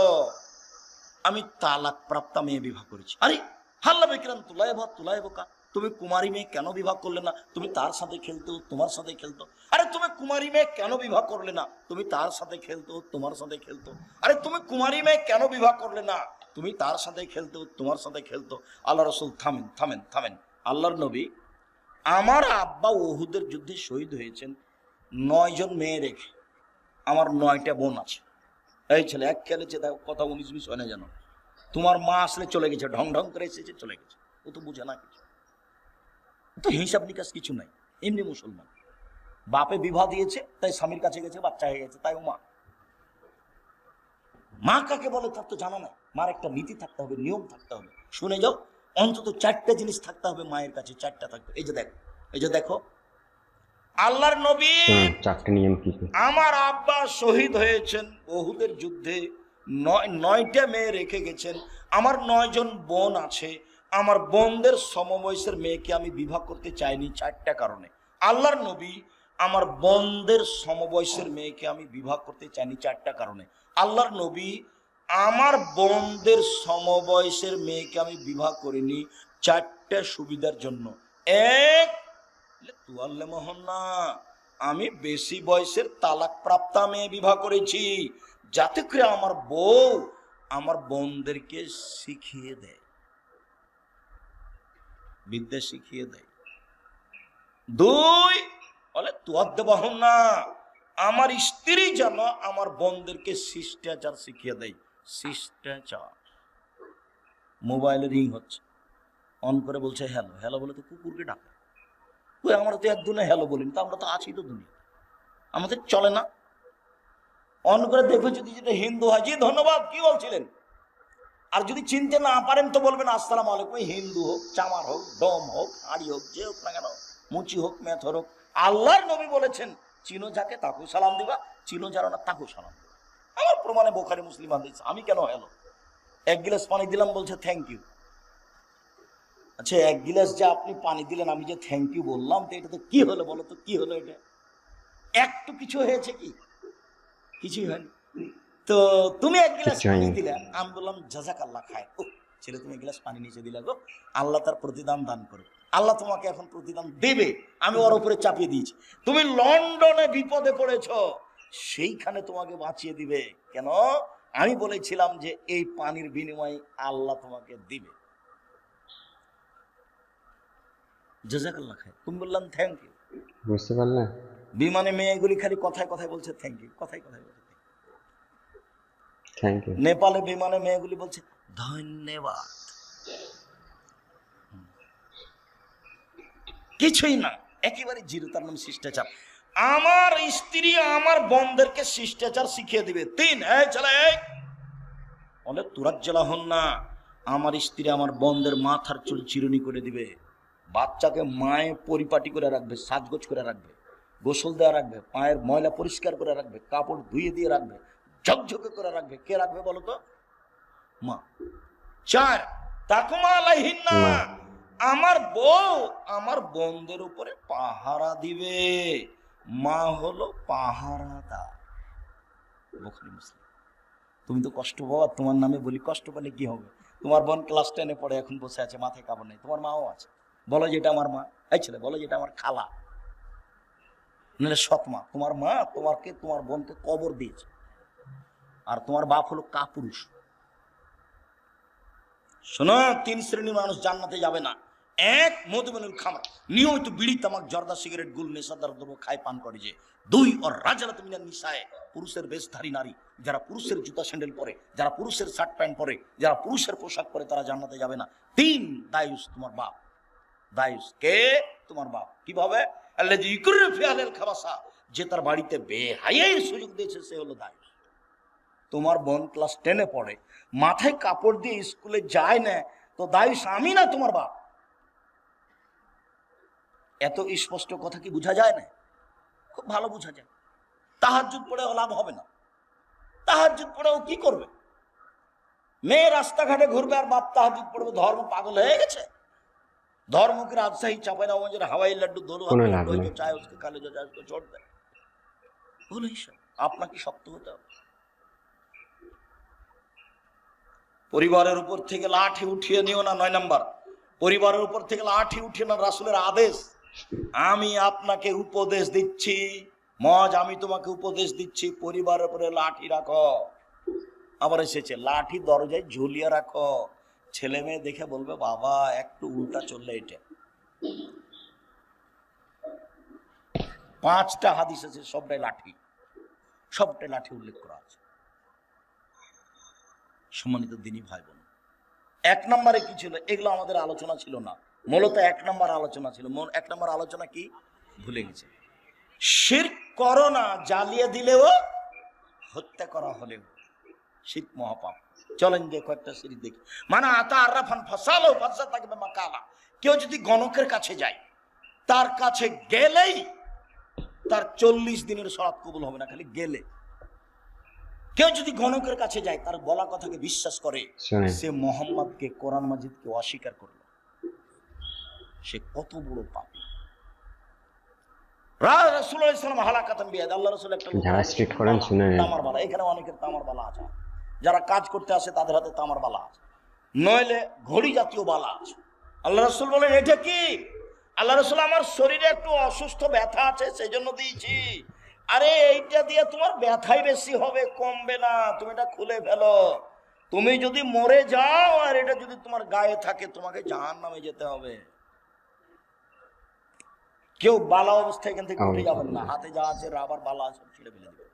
আমি তালাক প্রাপ্তা মেয়ে বিবাহ করেছি। আরে হাল্লা বিক্রান তুলাইবা, তুমি কুমারী মেয়ে কেন বিবাহ করলে না? তুমি তার সাথে খেলতো, তোমার সাথে খেলতো। আরে তুমি কুমারী মেয়ে কেন বিবাহ করলে না? তুমি তার সাথে খেলতো, তোমার সাথে খেলতো। আরে তুমি কুমারী মেয়ে কেন বিবাহ করলে না? তুমি তার সাথে খেলতো, তোমার সাথে খেলতো। আল্লাহ রাসূল থামেন থামেন থামেন। আল্লাহর নবী, আমার আব্বা উহুদের যুদ্ধে শহীদ হয়েছেন 9 জন মেয়ে রেখে, আমার 9টা বোন আছে। এই ছেলে, এক খেলেছে, দেখো কথা 19-20 হয় না জানো। তোমার মা আসলে চলে গেছে, ঢং ঢং করে এসেছে, চলে গেছে। ও তো বুঝে না কিছু, তো হিসাব নিকাশ কিছু নাই। এমনি মুসলমান, বাপে বিবাহ দিয়েছে তাই স্বামীর কাছে গেছে, বাচ্চা হয়ে গেছে, তাই ও মা। মা কাকে বলে তার তো জানা নাই। মার একটা নীতি থাকতে হবে, নিয়ম থাকতে হবে। শুনে যাও, অন্তত 4টা জিনিস থাকতে হবে মায়ের কাছে, 4টা থাকতে। এই যে দেখো, এই যে দেখো, আল্লাহর নবী, 4টে নিয়ম কি? আমার আব্বা শহীদ হয়েছেন উহুদের যুদ্ধে, 9টা মেয়ে রেখে গেছেন। আমার 9 জন বোন আছে, আমার বোনদের সমবয়সের মেয়েকে আমি বিবাহ করতে চাইনি 4টা কারণে। আল্লাহর নবী, আমার বোনদের সমবয়সের মেয়েকে আমি বিবাহ করতে চাইনি 4টা কারণে। আল্লাহর নবী, আমার বোনদের সমবয়সের মেয়েকে আমি বিবাহ করিনি 4টা সুবিধার জন্য। এক, তুয়াল্লে মোহন্না, আমি বেশি বয়সের তালাক প্রাপ্তা মেয়ে বিবাহ করেছি, যাতে করে আমার বউ আমার বোনদেরকে শিখিয়ে দেয়, বিদ্যা শিখিয়ে দেয়। 2, বলে তুয়াদ্দে বহন্না, আমার স্ত্রী যেন আমার বোনদেরকে শিষ্টাচার শিখিয়ে দেয়। শিষ্টাচার। মোবাইলে রিং হচ্ছে, অন করে বলছে হ্যালো। হ্যালো বলে তো কুকুরকে ডাকে। ওই আমরা তো একদিনে হ্যালো বলিনি, তো আমরা তো আছি তো দুনিয়া, আমাদের চলে না। অন করে দেখবে, যদি যেটা হিন্দু হয়, জি ধন্যবাদ, কি বলছিলেন। আর যদি চিনতে না পারেন তো বলবেন আসসালামু আলাইকুম। হিন্দু হোক, চামার হোক, ডম হোক, হাড়ি হোক, যে হোক না কেন, মুচি হোক, মেথর হোক, আল্লাহর নবী বলেছেন, চিনো যাকে তাকেও সালাম দিবা, চিনো যারা না তাকেও সালাম দিবা। আমার প্রমাণে বোখারি মুসলিম হাদিস। আমি কেন হ্যালো? 1 গিলাস পানি দিলাম, বলছে থ্যাংক ইউ। আচ্ছা, 1 গিলাস যে আপনি পানি দিলেন, আমি যে থ্যাংক ইউ বললাম, তো এটা তো কি হলো বলো তো, কি হলো এটা? একটু কিছু হয়েছে কি? কিছুই হয়নি। তো তুমি 1 গিলাস পানি দিলে, আমি বললাম জাযাকাল্লাহ খায়। ও ছেলে, তুমি 1 গিলাস পানি নিচে দিলে গো, আল্লাহ তার প্রতিদান দান করে। আল্লাহ তোমাকে এখন প্রতিদান দেবে, আমি ওর উপরে চাপিয়ে দিয়েছি। তুমি লন্ডনে বিপদে পড়েছ, সেইখানে তোমাকে বাঁচিয়ে দিবে। কেন? আমি বলেছিলাম যে এই পানির বিনিময়ে আল্লাহ তোমাকে দিবে। জাযাকাল্লাহ খায়। তুমি বললাম থ্যাংক ইউ। বুঝতে পারলে? বিমানে মেয়েগুলি খালি কথায় কথায় বলছে থ্যাংক ইউ, কথায় কথায় বলছে থ্যাংক ইউ। নেপালে বিমানে মেয়েগুলি বলছে ধন্যবাদ। কিছুই না, একেবারে জিরো। তার নাম শিষ্টাচার। আমার স্ত্রী আমার বোনদেরকে শিষ্টাচার শিখিয়ে দিবে। 3, বলে তুরাজ্জালা হন না, আমার স্ত্রী আমার বোনদের মাথার চুল চিরুনি করে দিবে, বাচ্চাকে মায়ে পরিপাটি করে রাখবে, সাজগোজ করে রাখবে, গোসল দেওয়া রাখবে, পায়ের ময়লা পরিষ্কার করে রাখবে, কাপড় ধুয়ে দিয়ে রাখবে, ঝকঝকে করে রাখবে। কে রাখবে বলো তো? মা। 4, তাকুমা আলাইহিন্না, আমার বউ আমার বোনদের উপরে পাহারা দিবে। মা হলো পাহারাদার। বুখারী মুসলিম। তুমি তো কষ্ট পাও, তোমার নামে বলি, কষ্ট পেলে কি হবে? তোমার বোন ক্লাস 10-এ পড়ে, এখন বসে আছে, মাথায় কাপড় নেই, তোমার মাও আছে। বলো যেটা আমার মা। এই ছেলে, বলো যেটা আমার খালা, নাহলে সৎ মা। তোমার মা তোমাকে, তোমার বোনকে কবর দিয়েছে, আর তোমার বাপ হলো কাপুরুষ। শোনো, 3 শ্রেণীর মানুষ জান্নাতে যাবে না। 1, মধুমেনুল খামর, নিয়মিত বিড়ি, তামাক, জর্দা, সিগারেট, গুল, নেশাদার দ্রব্য খায়, পান করে যে। 2, ওর রাজালাত মিনান নিসায়ে, পুরুষের বেশধারী নারী, যারা পুরুষের জুতা স্যান্ডেল পরে, যারা পুরুষের শার্ট প্যান্ট পরে, যারা পুরুষের পোশাক পরে, তারা জান্নাতে যাবে না। 3, দায়ুস, তোমার বাপ। দায়ুস কে? তোমার বাপ। কিভাবে? আল্লাযী ইউকরিহু ফি আহলিল খাবাসা, যে তার বাড়িতে বেহায়ার সুযোগ দিয়েছে সে হলো দায়ুস। তোমার বোন ক্লাস 10-এ পড়ে, মাথায় কাপড় দিয়ে স্কুলে যায় না, তো দায়ুস আমি না তোমার বাপ? এত স্পষ্ট কথা কি বোঝা যায় না? খুব ভালো বোঝা যায়। তাহাজ্জুদ পড়েও লাভ হবে না। তাহাজ্জুদ পড়েও কি করবে? মেয়ে রাস্তাঘাটে ঘুরবে আর বাপ তাহাজ্জুদ পড়বে। ধর্ম পাগল হয়ে গেছে। धर्म की राजशाही चापाईनबाबगंज हवाई लड्डू दोनों चाहे उसके काले जो चाहे उसको छोड़ दे। बोलो ईश्वर আপনাকে শক্ত হতে হবে। পরিবারের উপর থেকে লাঠি উঠিয়ে নিও না। 9 নাম্বার, পরিবারের উপর থেকে লাঠি উঠিয়ে না, রাসূলের আদেশ। আমি আপনাকে উপদেশ দিচ্ছি, মজ আমি তোমাকে উপদেশ দিচ্ছি, পরিবারের উপরে লাঠি রাখো। আবার এসেছে লাঠি দরজায় ঝুলিয়ে রাখো। ছেলে মেয়ে দেখে বলবে বাবা একটু উল্টা চললে এটা। 5টা হাদিস আছে, সবটাই লাঠি, সবটাই লাঠি উল্লেখ করা আছে। সম্মানিত দিনী ভাই বোন, 1 নম্বরে কি ছিল? এগুলো আমাদের আলোচনা ছিল না, মূলত 1 নম্বর আলোচনা ছিল। 1 নম্বর আলোচনা কি ভুলে গেছে। শিরক করো না, জ্বালিয়ে দিলেও, হত্যা করা হলেও শিরক মহাপাপ। চলেন যে কয়েকটা সিরিজ দেখি। মানে আতা আররাফান ফাসালো ফাসা থাকবে মাকালা। কেউ যদি গণকের কাছে যায়, তার কাছে গেলেই তার 40 দিনের সালাত কবুল হবে না, খালি গেলে। কেউ যদি গণকের কাছে যায়, তার বলা কথাকে বিশ্বাস করে, সে মোহাম্মদকে, কোরআন মাজিদকে অস্বীকার করলো, সে কত বড় পাপী। রাসূলুল্লাহ সাল্লাল্লাহু আলাইহি ওয়াসাল্লাম হালাকাতান বিয়াদ, আল্লাহ রাসূল একটা যারা স্ট্রিট করেন শুনে নেন। তামার বালা, এখানে অনেকের তামার বালা আছে, যারা কাজ করতে আসে তাদের হাতে তামার বালা আছে, নইলে ঘড়ি জাতীয় বালা আছে। আল্লাহ রাসূল বলেন এটা কি? আল্লাহ রাসূল আমার শরীরে একটু অসুস্থ ব্যথা আছে সেই জন্য দিয়েছি। আরে এইটা দিয়ে তোমার ব্যথাই বেশি হবে, কমবে না, তুমি এটা খুলে ফেলো। তুমি যদি মরে যাও আর এটা যদি তোমার গায়ে থাকে, তোমাকে জাহান্নামে যেতে হবে। কেউ বালা অবস্থায় এখান থেকে উঠে যাবেন না, হাতে যা আছে রাবার বালা সব ছিঁড়ে ফেলে দেবে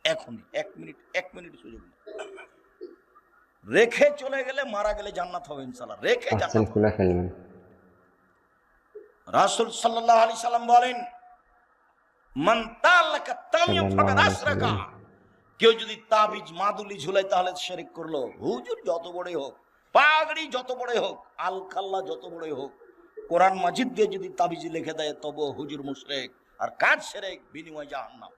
এখনই। 1 মিনিট সুযোগ নেই। রেখে চলে গেলে, মারা গেলে জান্নাত হবে ইনশাআল্লাহ। রেখে জান্নাত খুলে ফেলবেন। রাসূল সাল্লাল্লাহু আলাইহি সাল্লাম বলেন মান তালাকা তামিম ফাকাদ আশরাকা। কেউ যদি তাবিজ মাদুলি ঝুলায় তাহলে শিরক করলো। হুজুর যত বড়ই হোক, পাগড়ি যত বড়ই হোক, আলখাল্লা যত বড়ই হোক, কোরআন মাজিদ দিয়ে যদি তাবিজ লিখে দেয় তবে হুজুর মুশরিক, আর কাজ শিরক, বিনিময় জাহান্নাম।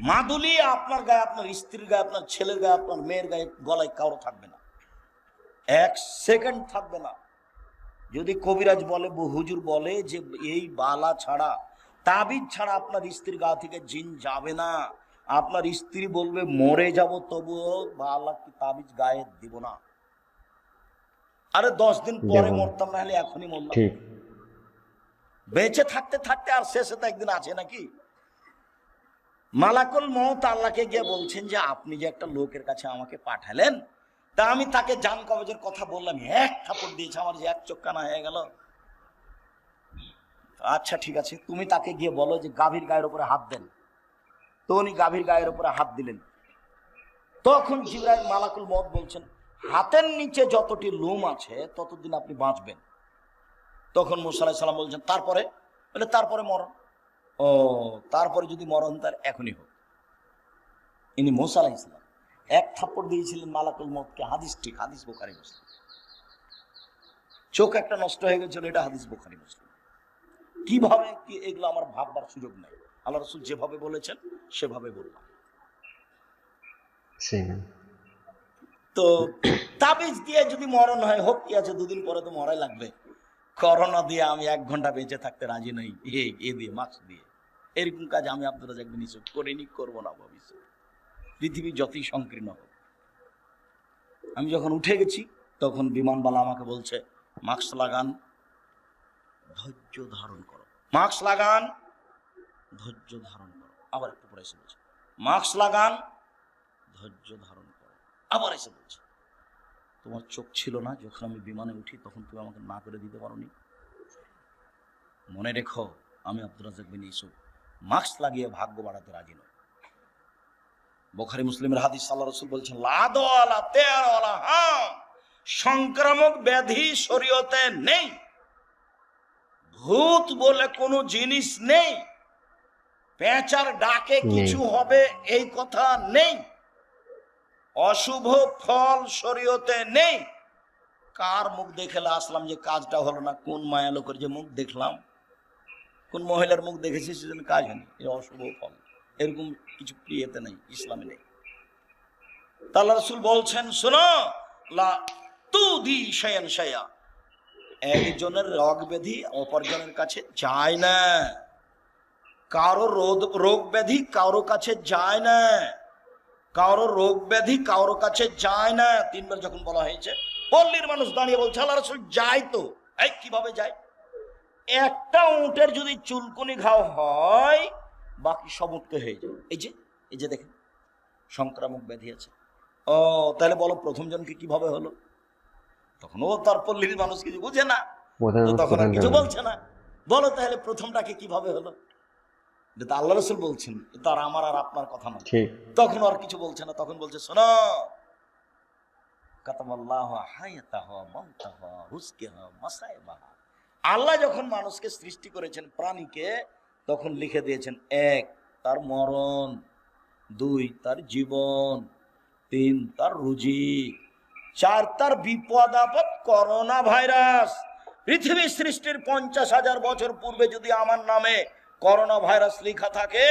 মাদুলি আপনার গায়ে, আপনার স্ত্রীর গায়ে, আপনার ছেলের গায়ে, আপনার মেয়ের গায়ে, গলায় কারো থাকবে না, 1 সেকেন্ড থাকবে না। যদি কবিরাজ বলে, হুজুর বলে যে এই বালা ছাড়া, তাবিজ ছাড়া আপনার স্ত্রীর গা থেকে জিন যাবে না, আপনার স্ত্রী বলবে মরে যাব তবুও বালা কি তাবিজ গায়ে দিব না। আরে 10 দিন পরে মরতাম, না হলে এখনই মরলাম। বেঁচে থাকতে থাকতে আর শেষে তো একদিন আছে নাকি? মালাকুল মউত আল্লাহকে গিয়ে বলছেন যে আপনি যে একটা লোকের কাছে আমাকে পাঠালেন, তা আমি তাকে জান কবজের কথা বললাম, 1 থাপড় দিয়েছে, আমার যে 1 চোখ কানা হয়ে গেল। আচ্ছা ঠিক আছে, তুমি তাকে গিয়ে বলো যে গাভীর গায়ের উপরে হাত দেন। তো উনি গাভীর গায়ের উপরে হাত দিলেন। তখন জিবরাইল মালাকুল মউত বলছেন হাতের নিচে যতটি লোম আছে ততদিন আপনি বাঁচবেন। তখন মুসা আলাইহিস সালাম বলছেন তারপরে? বলে তারপরে মরণ। ও তারপরে যদি মরণ তার এখনই হোক। ইনি মুসা আলাইহিস সালাম 1 থাপ্পড় দিয়েছিলেন মালাকুল মউতকে। হাদিস ঠিক, হাদিস বুখারী মুসলিম। চোখ একটা নষ্ট হয়ে গেছিল, এটা হাদিস বুখারী মুসলিম। কিভাবে কি এগুলো আমার ভাববার সুযোগ নেই। আল্লাহ রাসূল যেভাবে বলেছেন সেভাবে বললাম। তো তাবিজ দিয়ে যদি মরণ হয় হোক, কি আছে, 2 দিন পরে তো মরাই লাগবে। করোনা দিয়ে আমি 1 ঘন্টা বেঁচে থাকতে রাজি নই, এ দিয়ে মাস্ক দিয়ে। এরকম কাজ আমি আব্দুর রাজ্জাক বিন ইউসুফ করিনি, করবো না ভবিষ্যৎ। পৃথিবী যতই সংকীর্ণ হোক। আমি যখন উঠে গেছি তখন বিমানবালা আমাকে বলছে মাস্ক লাগান, ধৈর্য ধারণ করো। মাস্ক লাগান, ধৈর্য ধারণ করো। আবার একটু পরে এসে বলছে মাস্ক লাগান, ধৈর্য ধারণ করো। আবার এসে বলছে তোমার চোখ ছিল না যখন আমি বিমানে উঠি, তখন তুমি আমাকে না করে দিতে পারোনি। মনে রেখো আমি আব্দুর রাজ্জাক বিন ইউসুফ মাস্ক লাগিয়ে ভাগ্য বাড়াতে রাজি নই। বুখারী মুসলিমের হাদিস, আল্লাহ রাসূল বলছেন লা দাওয়ালা তেয়ালা হাম সংক্রামক ব্যাধি শরীয়তে নেই, ভূত বলে কোনো জিনিস নেই, পেঁচার ডাকে কিছু হবে এই কথা নেই, অশুভ ফল শরীয়তে নেই। কার মুখ দেখলে আসলাম যে কাজটা হলো না? কোন মায়া লোকের যে মুখ দেখলাম, কোন মহিলার মুখ দেখেছি সেজন্য কাজ হয়নি, এই অশুভ ফল। এরকম কিছু প্রিয়তে নেই, ইসলামে নেই। আল্লাহ রাসূল বলছেন, শোনো, লা তুদি শায়ান শায়া, একজনের রোগ ব্যাধি অপরজনের কাছে যায় না, কারো রোগ ব্যাধি কারো কাছে যায় না, কারো রোগ ব্যাধি কারো কাছে যায় না। তিনবার যখন বলা হয়েছে, পল্লীর মানুষ দাঁড়িয়ে বলছে, আল্লাহ রাসূল যায় তো। এই কিভাবে যায়? একটা উটের যদি চুলকুনি ঘাও হয়, বাকি সব উঠতে হয়ে যায়। এই যে দেখেন সংক্রামক ব্যাধি আছে। ও তাহলে বলো প্রথম জনকে কিভাবে হলো? তখন ও তার পল্লীর মানুষ কিছু বুঝে না, তখন আর কিছু বলছে না। বলো তাহলে প্রথমটাকে কিভাবে হলো? এটা আল্লাহ রাসূল বলছেন, এটা আর আমার আর আপনার কথা না। তখন আর কিছু বলছে না, তখন বলছে, শোনো, কাতামাল্লাহু হায়াতাহু মাউতাহু রিজকাহু মাসাইবাহা। আল্লাহ যখন মানুষকে সৃষ্টি করেছেন, প্রাণীকে, তখন লিখে দিয়েছেন, 1 তার মরণ, 2 তার জীবন, 3 তার রুজি, 4 তার বিপদ আপদ করোনা ভাইরাস। পৃথিবী সৃষ্টির 50,000 বছর পূর্বে যদি আমার নামে করোনা ভাইরাস লেখা থাকে,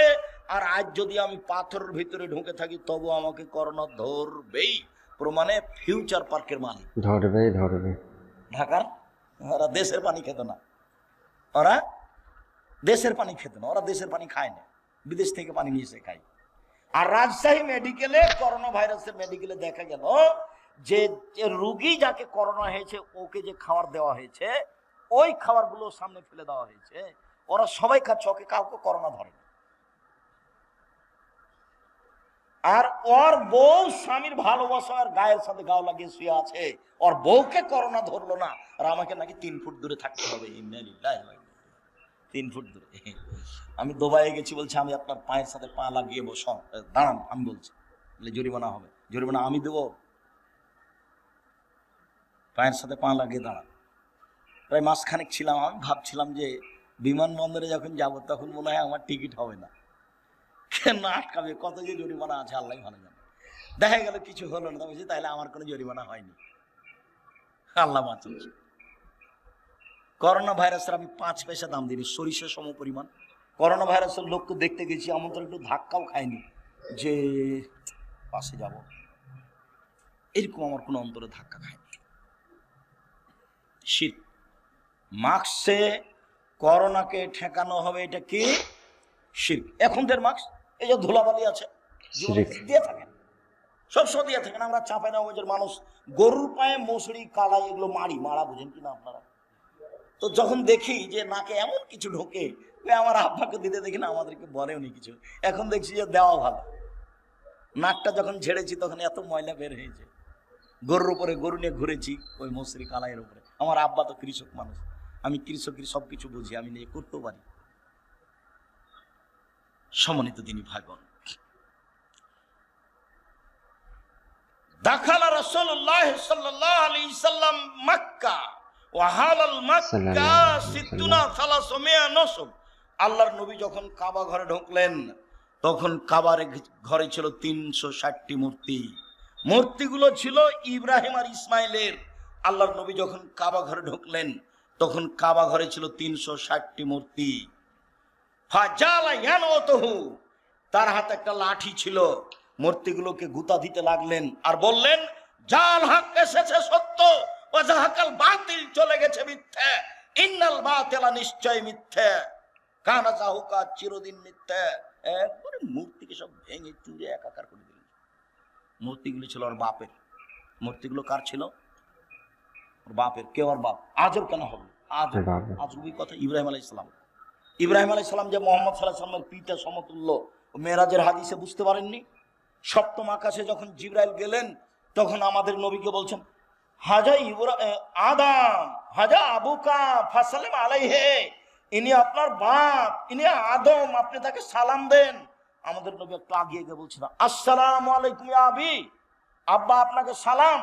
আর আজ যদি আমি পাথরের ভিতরে ঢুকে থাকি, তবু আমাকে করোনা ধরবেই। প্রমাণে ফিউচার পার্কের মালিক ধরবে। ঢাকার ওরা দেশের পানি খেত না, ওরা দেশের পানি খেত না, ওরা দেশের পানি খায় না, বিদেশ থেকে পানি নিয়ে এসে খায়। আর রাজশাহী মেডিকেলে, করোনা ভাইরাসের মেডিকেলে দেখা গেল যে রুগী যাকে করোনা হয়েছে, ওকে যে খাবার দেওয়া হয়েছে, ওই খাবারগুলো সামনে ফেলে দেওয়া হয়েছে, ওরা সবাই খাচ্ছে, ওকে কাউকে করোনা ধরে না। আর ওর বউ স্বামীর ভালোবাসার গায়ের সাথে গাও লাগিয়ে শুয়ে আছে, ওর বউকে করোনা ধরলো না, আর আমাকে নাকি 3 ফুট দূরে থাকতে হবে। 3 ফুট দূরে। আমি দুবাইয়ে গেছি, বলছে আমি আপনার পায়ের সাথে পা লাগিয়ে দাঁড়ান, আমি বলছি, জরিমানা হবে। জরিমানা আমি দেবো? পায়ের সাথে পা লাগিয়ে দাঁড়ান। প্রায় মাসখানেক ছিলাম, আমি ভাবছিলাম যে বিমানবন্দরে যখন যাব, তখন মনে হয় আমার টিকিট হবে না, কেন আটকাবে, কত যে জরিমানা আছে আল্লাহ ভালো জানে। দেখা গেল কিছু হলো না, বলছি তাহলে আমার কোনো জরিমানা হয়নি, আল্লাহ বাঁচাচ্ছে। করোনা ভাইরাসের আমি 5 পয়সা দাম দিই, সরিষা সম পরিমাণ। করোনা ভাইরাসের লোককে দেখতে গেছি, এমন তো একটু ধাক্কাও খায়নি যে পাশে যাব, এরকম আমার কোনো অন্তরে ধাক্কা খায়নি। শীত মাস্কে করোনাকে ঠেকানো হবে, এটা কি? শিরক। এখন যে মাস্ক, এই যে ধুলাবালি আছে, দিয়ে থাকেন, সবসময় দিয়ে থাকেন। আমরা চাঁপাইনবাবগঞ্জের মানুষ গরুর পায়ে মশারি, কালাই, এগুলো মারা বুঝেন কিনা আপনারা? তো যখন দেখি যে নাকে এমন কিছু ঢোকে, আমার আব্বাকে দিতে দেখি না, আমাদেরকে বলেও নি কিছু। এখন দেখছি যে দেওয়া ভালো। নাকটা যখন ঝেড়েছি, তখন এত ময়লা বের হয়েছে। গরুর উপরে, গরু নিয়ে ঘুরেছি ওই মশারি কালাইয়ের উপরে। আমার আব্বা তো কৃষক মানুষ, আমি কৃষকের সবকিছু বুঝি, আমি নিয়ে করতেও পারি। সম্মানিত দিনী ভাইবোন, দাখালা রাসূলুল্লাহ সাল্লাল্লাহু আলাইহি সাল্লাম মক্কা ওয়া হালাল মক্কা 300 নসব। আল্লাহর নবী যখন কাবা ঘরে ঢুকলেন, তখন কাবার ঘরে ছিল 360টি মূর্তি। মূর্তিগুলো ছিল ইব্রাহিম আর ইসমাইলের। আল্লাহর নবী যখন কাবা ঘরে ঢুকলেন, তখন কাবা ঘরে ছিল 360টি মূর্তি। তার হাতে একটা লাঠি ছিল, মূর্তিগুলোকে গুতা দিতে লাগলেন আর বললেন, জাল হক এসেছে সত্য, ও জাহাকাল বাতিল চলে গেছে মিথ্যে, ইন্নাল বাতিলা নিশ্চয় মিথ্যে, কানা জাহুকা চিরদিন মিথ্যে। একবারে মূর্তিকে সব ভেঙে চুরে একাকার করে দিলেন। মূর্তিগুলো ছিল ওর বাপের। মূর্তিগুলো কার ছিল? ওর বাপের। কে ওর বাপ? আজর কেন হবে? আজরবি কথা। ইব্রাহিম আলাইহিস সালাম। ইব্রাহিম আলাইহিস সালাম যে মুহাম্মদ সাল্লাল্লাহু আলাইহি ওয়াসাল্লামের পিতা সমতুল্য, মেরাজের হাদিসে বুঝতে পারেননি? সপ্তম আকাশে যখন জিবরাইল গেলেন, তখন আমাদের নবীকে বলছেন, হাজা আদম, হাজা আবুকা ফাসালিম আলাইহি, ইনি আপনার বাপ, ইনি আদম, আপনি তাকে সালাম দেন। আমাদের নবী একটু আগিয়ে গিয়ে বলছিল, আসসালামু আলাইকুম ইয়া আবি, আব্বা আপনাকে সালাম।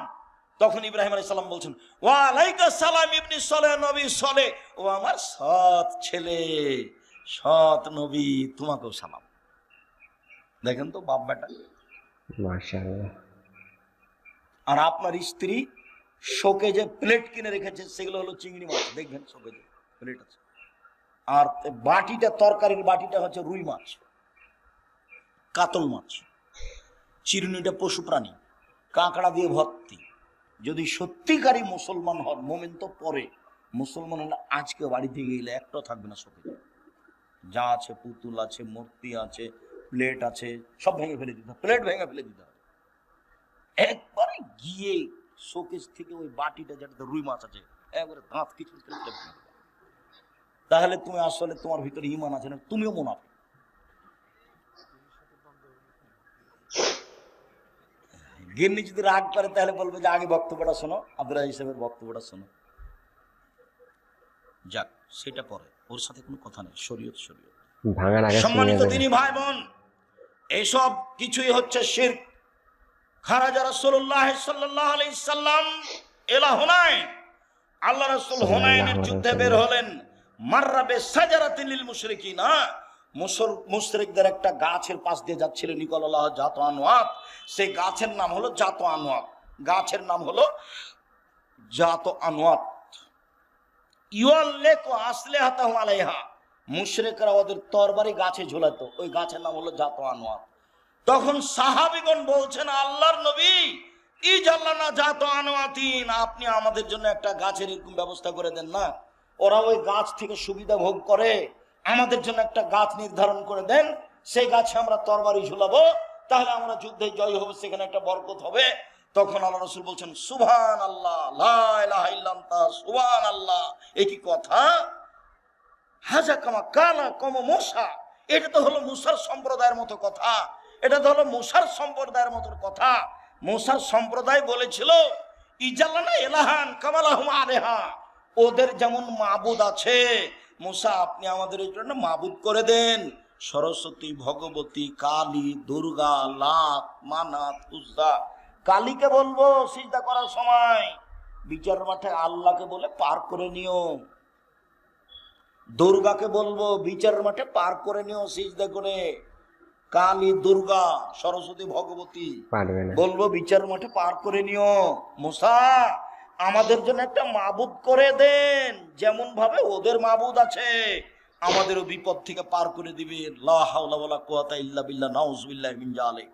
তখন ইব্রাহিম আলাইহিস সালাম বলছেন, ওয়া আলাইকা সালাম ইবনি সলে, নবী সলে, ও আমার সৎ ছেলে, সৎ নবী, তোমাকেও সালাম। দেখেন তো বাপ বেটা। মাশাআল্লাহ। আর আপনার স্ত্রী শোকে যে প্লেট কিনে রেখেছে সেগুলো হলো চিংড়ি মাছ, দেখবেন শোকে যে প্লেট আছে। আর বাটিটা, তরকারির বাটিটা হচ্ছে রুই মাছ, কাতল মাছ। চিরুনিটা পশু প্রাণী, কাঁকড়া দিয়ে ভর্তি। যদি সত্যিকারী মুসলমান হন, মোমেন তো পরে, মুসলমান হলে আজকে বাড়ি থেকে গেলে একটা থাকবে না শোকে। যা আছে, পুতুল আছে, মূর্তি আছে, প্লেট আছে, সব ভেঙে ফেলে দিতে হবে, প্লেট ভেঙে ফেলে দিতে হবে। একবারে গিয়ে শোকেস থেকে ওই বাটিটা যেটাতে রুই মাছ আছে একবারে দাঁত কিছু, তাহলে তুমি আসলে তোমার ভিতরে ঈমান আছে না, তুমিও মুনাফিক। গিন্নি যদি রাগ করে তাহলে বলবে যে আগে বক্তব্যটা শোনো, আব্দুল রাজ্জাক সাহেবের বক্তব্যটা শোনো। যাক, সেটা পরে, ওর সাথে কোনো কথা নেই। শরীয়ত শরীয়ত। সম্মানিত দিনী ভাই বোন, এইসব কিছুই হচ্ছে শিরক। খারাজা রাসূলুল্লাহ সাল্লাল্লাহু আলাইহি সাল্লাম ইলা হুনাইন, আল্লাহ রাসূল হুনাইনের যুদ্ধে বের হলেন। মাররা বিসাজারাতিন লিল মুশরিকিনা, মুশরিকদের একটা গাছের পাশ দিয়ে যাচ্ছিল, নিকলাল্লাহ জাত আনওয়াত। সেই গাছের নাম হলো জাত আনওয়াত, গাছের নাম হলো জাত আনওয়াত। ইউআল্লিকু আসলিহাতাহু আলাইহা, মুশরিকরা ওদের তরবারি গাছে ঝোলাতো, ওই গাছের নাম হলো জাত আনওয়াত। তখন সাহাবীগণ বলছেন, আল্লাহর নবী, ইজাল্লানা জাত আনওয়াতিন, আপনি আমাদের জন্য একটা গাছের এরকম ব্যবস্থা করে দেন না। ওরা ওই গাছ থেকে সুবিধা ভোগ করে, আমাদের জন্য একটা গাছ নির্ধারণ করে দেন, সেই গাছে আমরা তরবারি ঝুলাবো, তাহলে আমরা যুদ্ধে জয় হবো, সেখানে একটা বরকত হবে। তখন আল্লাহ রাসূল বলছেন, সুবহানাল্লাহ, লা ইলাহা ইল্লাল্লাহ, সুবহানাল্লাহ। এ কি কথা? হাজা কামা কানা কম মুসা, এটা তো হলো মুসার সম্প্রদায়ের মতো কথা, এটা তো হলো মুসার সম্প্রদায়ের মতো কথা। মুসার সম্প্রদায় বলেছিল, ইজাল্লানা ইলাহান কামালাহুম আলাইহা, ওদের যেমন মাবুদ আছে, মুসা আপনি আমাদের এই জন্য মাবুদ করে দেন। সরস্বতী, ভগবতী, কালী, দুর্গা, লাত, মানাত, উজ্জা। কালীকে বলবো সিজদা করার সময় বিচার মাঠে আল্লাহকে বলে পার করে নিও। দুর্গাকে বলবো বিচারের মাঠে পার করে নিও সিজদা করে। কালী, দুর্গা, সরস্বতী, ভগবতী বলবো বিচার মাঠে পার করে নিও। মুসা আমাদের জন্য একটা মাবুদ করে দেন, যেমন ভাবে ওদের মাবুদ আছে, আমাদেরও বিপদ থেকে পার করে দিবে। লা হাওলা ওয়ালা কুওয়াতা ইল্লা বিল্লাহ, নাউযুবিল্লাহি মিন যালিক।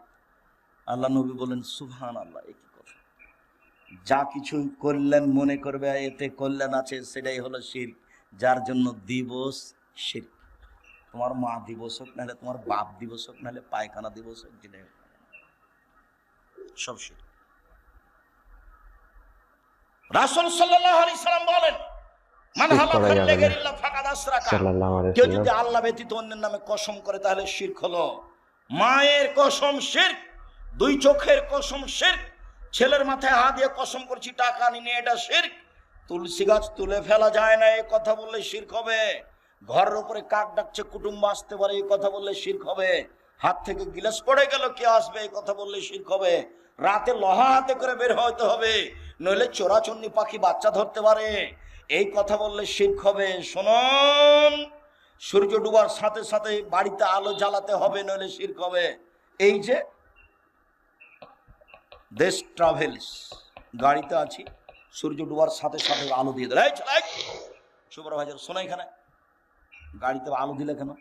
আল্লাহ নবী বলেন, সুবহানাল্লাহ। একই কথা, যা কিছু করলেন মনে করবে এতে কল্যাণ আছে, সেটাই হলো শিরক। যার জন্য দিবস শিরক, তোমার মা দিবস হোক, নাহলে তোমার বাপ দিবস হোক, নাহলে পায়খানা দিবস হোক, যেটাই হোক, সব শিরক। রাসূল সাল্লাল্লাহু আলাইহি সাল্লাম বলেন, মান হালাফা লিগাইরিল্লাহ ফাকাদ আশরাকা, কেউ যদি আল্লাহ ব্যতীত অন্যের নামে কসম করে তাহলে শিরক হলো। মায়ের কসম শিরক, দুই চোখের কসম শিরক, ছেলের মাথায় হাত দিয়ে কসম করছি টাকা নিয়ে, এটা শিরক। তুলসী গাছ তুলে ফেলা যায় না, এই কথা বললে শিরক হবে। ঘরের উপরে কাক ডাকছে, কুটুম্ব আসতে পারে, এই কথা বললে শিরক হবে। হাত থেকে গিলাস পড়ে গেল, কে আসবে, এই কথা বললে শিরক হবে। রাতে লোহা হাতে করে বের হতে হবে, নইলে চোরাচন্নি পাখি বাচ্চা ধরতে পারে, এই কথা বললে শিরক হবে। শুনুন, সূর্য ডুবার সাথে সাথে বাড়িতে আলো জ্বালাতে হবে, নইলে শিরক হবে। এই যে দেশ ট্রাভেলস, গাড়িতে আছি, সূর্য ডুবার সাথে সাথে আলো দিয়ে দিল, সুপারভাইজার শোনো, এখানে গাড়িতে আলো দিলে কেন?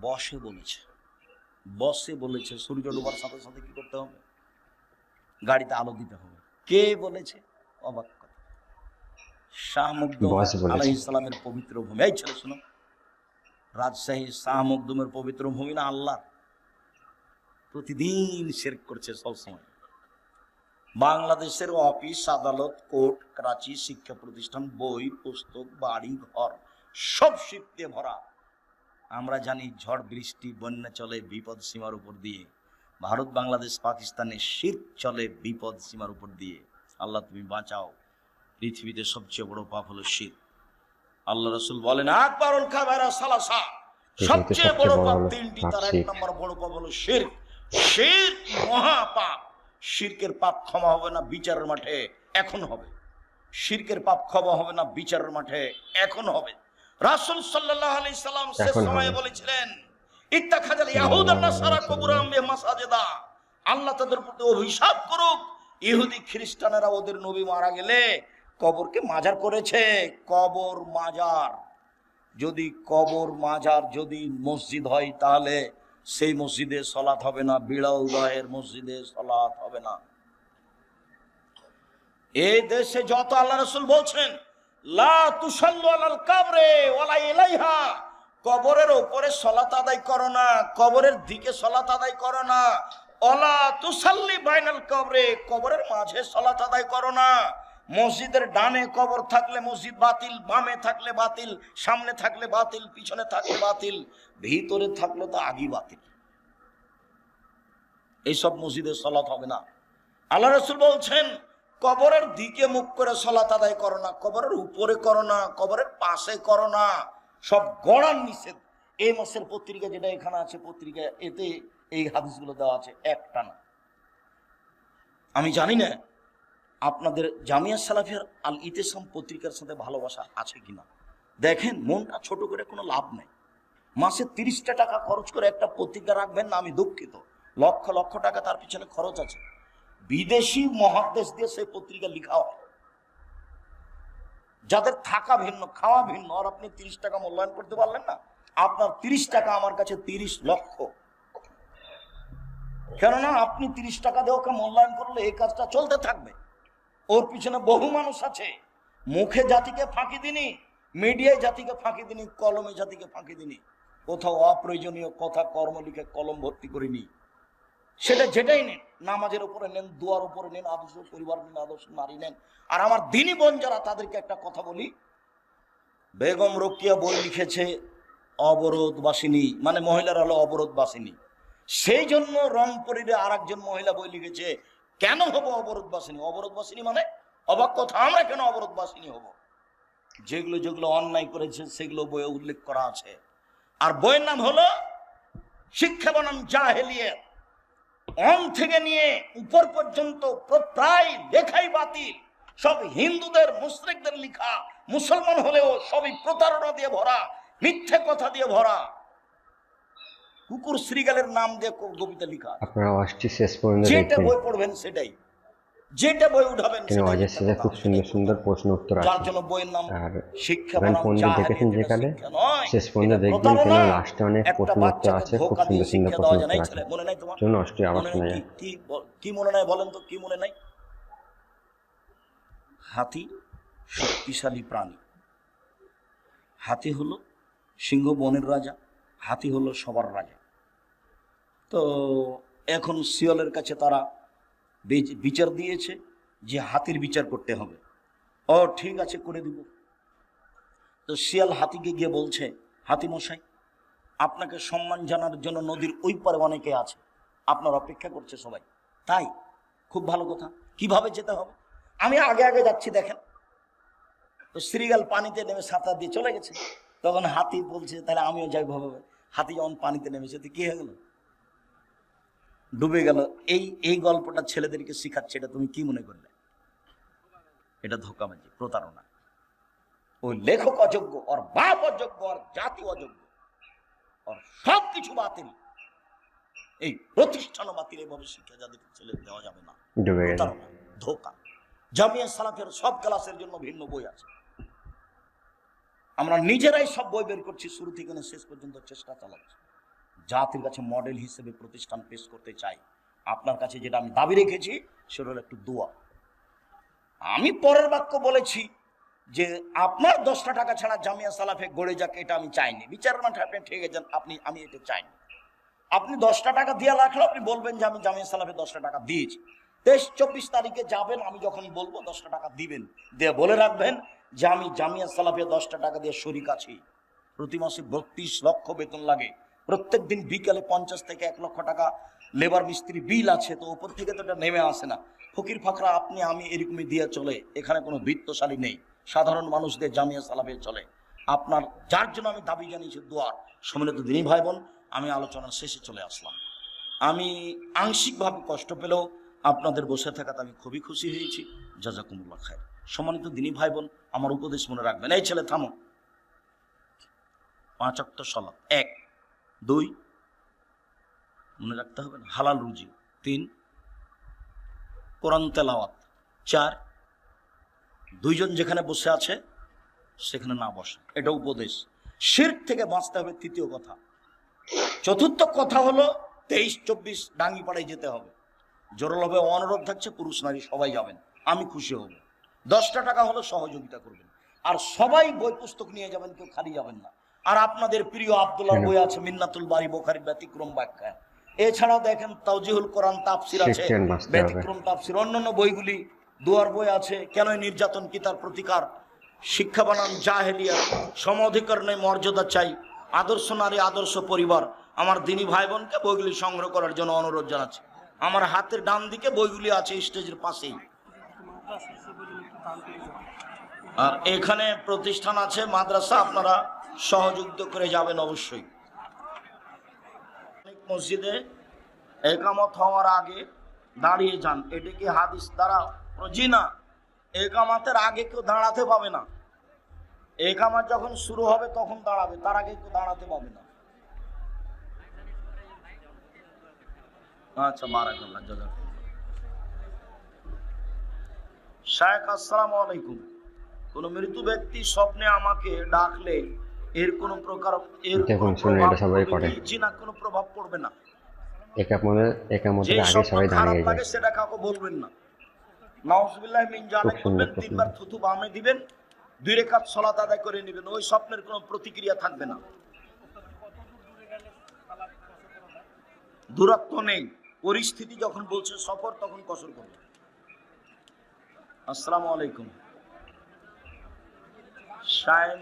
বসে বলেছে, বসে বলেছে সূর্য ডুবার সাথে সাথে কি করতে হবে? গাড়িতে আলো দিতে হবে। কে বলেছে? অবাক কথা, শাহ মখদুম আলাইহিস সালামের পবিত্র ভূমি। এই ছেলে শোনো, রাজশাহী শাহ মখদুমের পবিত্র ভূমি না আল্লাহ? প্রতিদিন শিরক করছে সবসময়। বাংলাদেশের অফিস, আদালত, কোর্ট, করাচি, শিক্ষা প্রতিষ্ঠান, বই, পুস্তক, বাড়ি, ঘর সব শিরক দিয়ে ভরা। আমরা জানি ঝড় বৃষ্টি বন্যা চলে বিপদ সীমার উপর দিয়ে, ভারত, বাংলাদেশ, পাকিস্তানে শিরক চলে বিপদ সীমার উপর দিয়ে। আল্লাহ তুমি বাঁচাও। পৃথিবীতে সবচেয়ে বড় পাপ হলো শিরক। আল্লাহ রাসূল বলেন, আকবারুল কাবায়রা সালাসা, সবচেয়ে বড় পাপ তিনটি, তার এক নম্বর বড় পাপ হলো শিরক। শিরক মহাপাপ, শিরকের পাপ ক্ষমা হবে না বিচারের মাঠে, এখন হবে। শিরকের পাপ ক্ষমা হবে না বিচারের মাঠে, এখন হবে। রাসূল সাল্লাল্লাহু আলাইহি সাল্লাম শেষ সময়ে বলেছিলেন, ইত্তাখাযাল ইয়াহুদান নাসারা কুবুরাম বিমাসাজিদা, আল্লাহ তাদের প্রতি অভিশাপ করুক, ইহুদি খ্রিস্টানেরা ওদের নবী মারা গেলে কবরকে মাজার করেছে। কবর মাজার, যদি কবর মাজার যদি মসজিদ হয় তাহলে সেই মসজিদে সালাত হবে না, বিড়াউদহের মসজিদে সালাত হবে না। এই দেশে যত আল্লাহ রাসূল বলছেন লা তুসাল্লু আলাল কবরে ওয়ালা ইলাইহা, কবরের উপরে সালাত আদায় করো না, কবরের দিকে সালাত আদায় করো না। ওয়ালা তুসাল্লি বাইনাল কবরে, কবরের মাঝে সালাত আদায় করো না। মসজিদের ডানে কবর থাকলে মসজিদ বাতিল, বামে থাকলে বাতিল, সামনে থাকলে বাতিল, পিছনে থাকলে বাতিল, ভিতরে থাকলে তো আগেই বাতিল। এইসব মসজিদে সালাত হবে না। আল্লাহ রাসূল বলছেন কবরের দিকে মুখ করে সালাত আদায় করো না, কবরের উপরে করো না, কবরের পাশে করো না, সব গড়ার নিষেধ। এই মাসের পত্রিকা যেটা এখানে আছে পত্রিকা, এতে এই হাদিসগুলো দেওয়া আছে, একটা না। আমি জানি না আপনাদের জামিয়া সালাফিয়ার আল ইতিসাম পত্রিকার সাথে ভালোবাসা আছে কিনা। দেখেন, মনটা ছোট করে কোনো লাভ নেই। মাসে 30টা টাকা খরচ করে একটা পত্রিকা রাখবেন না, আমি দুঃখিত। লক্ষ লক্ষ টাকা তার পিছনে খরচ আছে। বিদেশি মহাদেশ দিয়ে সেই পত্রিকা লিখা হয়, যাদের থাকা ভিন্ন, খাওয়া ভিন্ন, আর আপনি 30 টাকা মূল্যায়ন করতে পারলেন না। আপনার 30 টাকা আমার কাছে 30 লক্ষ। কেননা আপনি 30 টাকা দিয়ে ওকে মূল্যায়ন করলে এই কাজটা চলতে থাকবে। ওর পিছনে বহু মানুষ আছে। মুখে জাতিকে ফাঁকি দিনি, মিডিয়ায় জাতিকে ফাঁকি দিনি, কলমে জাতিকে ফাঁকি দিনি। কোথাও অপ্রয়োজনীয় কথা কর্ম লিখে কলম ভর্তি করিনি। সেটা যেটাই নেন, নামাজের উপরে নেন, দোয়ার উপরে নেন, আদর্শ পরিবার নেন, আদর্শ নারী নেন। আর আমার দিনী বোন যারা, তাদেরকে একটা কথা বলি, বেগম রোকেয়া বই লিখেছে অবরোধবাসিনী, মানে মহিলারা হলো অবরোধবাসিনী। সেই জন্য রংপুরে আর একজন মহিলা বই লিখেছে, কেন হবো অবরোধবাসিনী? অবরোধবাসিনী মানে অবাক কথা, আমরা কেন অবরোধবাসিনী হব? যেগুলো যেগুলো অন্যায় করেছে সেগুলো বইয়ে উল্লেখ করা আছে। আর বইয়ের নাম হলো শিক্ষা বনাম জাহেলিয়াত। অন থেকে নিয়ে উপর পর্যন্ত প্রায় লেখাই বাতিল, সব হিন্দুদের মুশরিকদের লেখা। মুসলমান হলেও সবই প্রতারণা দিয়ে ভরা, মিথ্যে কথা দিয়ে ভরা, কুকুর শ্রীগালের নাম দিয়ে কবিতা লেখা। আপনারা ওয়াজটি শেষ পর্যন্ত যেটা বই পড়বেন সেটাই, যেটা বই উঠাবেন ওয়াজের শেষে খুব সুন্দর সুন্দর প্রশ্ন উত্তর আছে। যার জন্য বইয়ের নাম শিক্ষা বনাম জাহেলিয়াত দেখেছেন যেখানে শেষ পর্যন্ত দেখবেন কেন লাস্টে অনেক প্রশ্ন উত্তর আছে, খুব সুন্দর সুন্দর প্রশ্ন উত্তর আছে। মনে নাই তোমার? জন্য অষ্টে আবার শোনা যায়। কি মনে নাই বলেন তো, কি মনে নাই? হাতি শক্তিশালী প্রাণী। হাতি হলো সিংহ বনের রাজা, হাতি হলো সবার রাজা। তো এখন শিয়ালের কাছে তারা বিচার দিয়েছে যে হাতির বিচার করতে হবে। ও ঠিক আছে, করে দিব। তো শিয়াল হাতিকে গিয়ে বলছে, হাতি মশাই, আপনাকে সম্মান জানার জন্য নদীর ওই পারে অনেকে আছে, আপনার অপেক্ষা করছে সবাই। তাই? খুব ভালো কথা, কিভাবে যেতে হবে? আমি আগে আগে যাচ্ছি, দেখেন। তো শ্রীগাল পানিতে নেমে সাঁতার দিয়ে চলে গেছে। তখন হাতি বলছে, তাহলে আমিও যাই ভাবে। হাতি যখন পানিতে নেমেছে তো কি হয়ে গেল? ডুবে গেল। এই গল্পটা ছেলেদেরকে শিখাচ্ছে, এটা তুমি কি মনে করলে? এটা ধোঁকাবাজি, প্রতারণা। ওই লেখক অযোগ্য, ওর বাপ অযোগ্য, ওর জাতি অযোগ্য, ওর সবকিছু বাতিল। এই প্রতিষ্ঠান বাতিল। এভাবে শিক্ষা যাদের ছেলে দেওয়া যাবে না। প্রতারণা, ধোঁকা। জামিয়া সালাফের সব ক্লাসের জন্য ভিন্ন বই আছে। আমরা নিজেরাই সব বই বের করছি, শুরু থেকে শেষ পর্যন্ত চেষ্টা চালাচ্ছি। জাতির কাছে মডেল হিসেবে প্রতিষ্ঠান পেশ করতে চাই। আপনার কাছে যেটা আমি দাবি রেখেছি সেটা হলো একটু দোয়া। আমি পরের বাক্য বলেছি যে আপনার 10টা টাকা ছাড়া জামিয়া সালাফে গড়ে যাক, এটা আমি চাইনি। বিচার মাঠে আপনি ঠেকে যান, আমি এটা চাইনি। আপনি 10টা টাকা দিয়ে রাখলে আপনি বলবেন যে আমি জামিয়া সালাফে 10টা টাকা দিয়েছি। 23-24 তারিখে যাবেন, আমি যখন বলবো 10টা টাকা দিবেন, দিয়ে বলে রাখবেন যে আমি জামিয়া সালাফে 10টা টাকা দিয়ে শরিক আছি। প্রতি মাসে 32 লক্ষ বেতন লাগে। প্রত্যেক দিন বিকালে 50 থেকে 1 লক্ষ টাকা লেবার মিস্ত্রি বিল আছে। তো উপর থেকে তো এটা নেমে আসে না। ফকির ফাকরা আপনি আমি এরকমই দিয়ে চলে। এখানে কোনো বৃত্তশালী নেই, সাধারণ মানুষদের জামিয়া সালাফে চলে। আপনার যার জন্য আমি দাবি জানিয়েছি দোয়ার। সম্মিলিত দিনী ভাই বোন, আমি আলোচনার শেষে চলে আসলাম। আমি আংশিকভাবে কষ্ট পেলেও আপনাদের বসে থাকাতে আমি খুবই খুশি হয়েছি। জাযাকুমুল্লাহ খায়র। সম্মানিত দিনী ভাই বোন, আমার উপদেশ মনে রাখবেন। এই ছেলে থামো। 5 ওয়াক্ত সালাত, 1 2 মনে রাখতে হবে না, হালাল রুজি, 3 কোরআন তেলাওয়াত, 4 দুইজন যেখানে বসে আছে সেখানে না বসে, এটা উপদেশ। শিরক থেকে বাঁচতে হবে, তৃতীয় কথা। চতুর্থ কথা হলো 23-24 ডাঙ্গিপাড়ায় যেতে হবে। জোরালোভাবে অনুরোধ থাকছে, পুরুষ নারী সবাই যাবেন, আমি খুশি হব। 10টা টাকা হলো সহযোগিতা করবেন। আর সবাই বই পুস্তক নিয়ে যাবেন, কেউ খালি যাবেন না। আর আপনাদের প্রিয় আব্দুল্লাহর বই আছে, মিন্নাতুল বারি, বুখারীর ব্যতিক্রম ব্যাখ্যা। এছাড়াও দেখেন তাওজিহুল কোরআন তাফসির আছে, ব্যতিক্রম তাফসির, অন্যান্য বইগুলি, দুয়ার বই আছে, কেন নির্যাতন কি তার প্রতিকার, শিক্ষা বানান জাহেলিয়া, সমঅধিকরণে মর্যাদা চাই, আদর্শ নারী আদর্শ পরিবার। আমার দিনী ভাই বোনকে বইগুলি সংগ্রহ করার জন্য অনুরোধ জানাচ্ছি। আমার হাতের ডান দিকে বইগুলি আছে, স্টেজের পাশেই। আর এখানে প্রতিষ্ঠান আছে, মাদ্রাসা, আপনারা সহযোগিতা করে যাবেন অবশ্যই। মসজিদে একামত হওয়ার আগে দাঁড়িয়ে যান, এটা কি হাদিস দ্বারা? জি না, একামতের আগে কেউ দাঁড়াতে পাবে না। একামত যখন শুরু হবে তখন দাঁড়াবে, তার আগে কেউ দাঁড়াতে পাবে না। আচ্ছা, বারাকাল্লাহ, জাযাকাল্লাহ। শায়েখ, আসসালামু আলাইকুম। কোন মৃত ব্যক্তি স্বপ্নে আমাকে ডাকলে এর কোন প্রকার দেখুন, শুনুন, এটা সবাই করে। জি না, কোনো প্রভাব পড়বে না। একামতের আগে সবাই দাঁড়িয়ে যায়, সেটা কাউকে বলবেন না। নাউজুবিল্লাহ মিন জালিক বলবেন, 3 বার থুতু বামে দিবেন, 2 রাকাত সালাত আদায় করে নেবেন। ওই স্বপ্নের কোনো প্রতিক্রিয়া থাকবে না, দূরত্ব নেই। পরিস্থিতি যখন বলছে সফর, তখন কসর করবে। আসসালামু আলাইকুম। শাইন,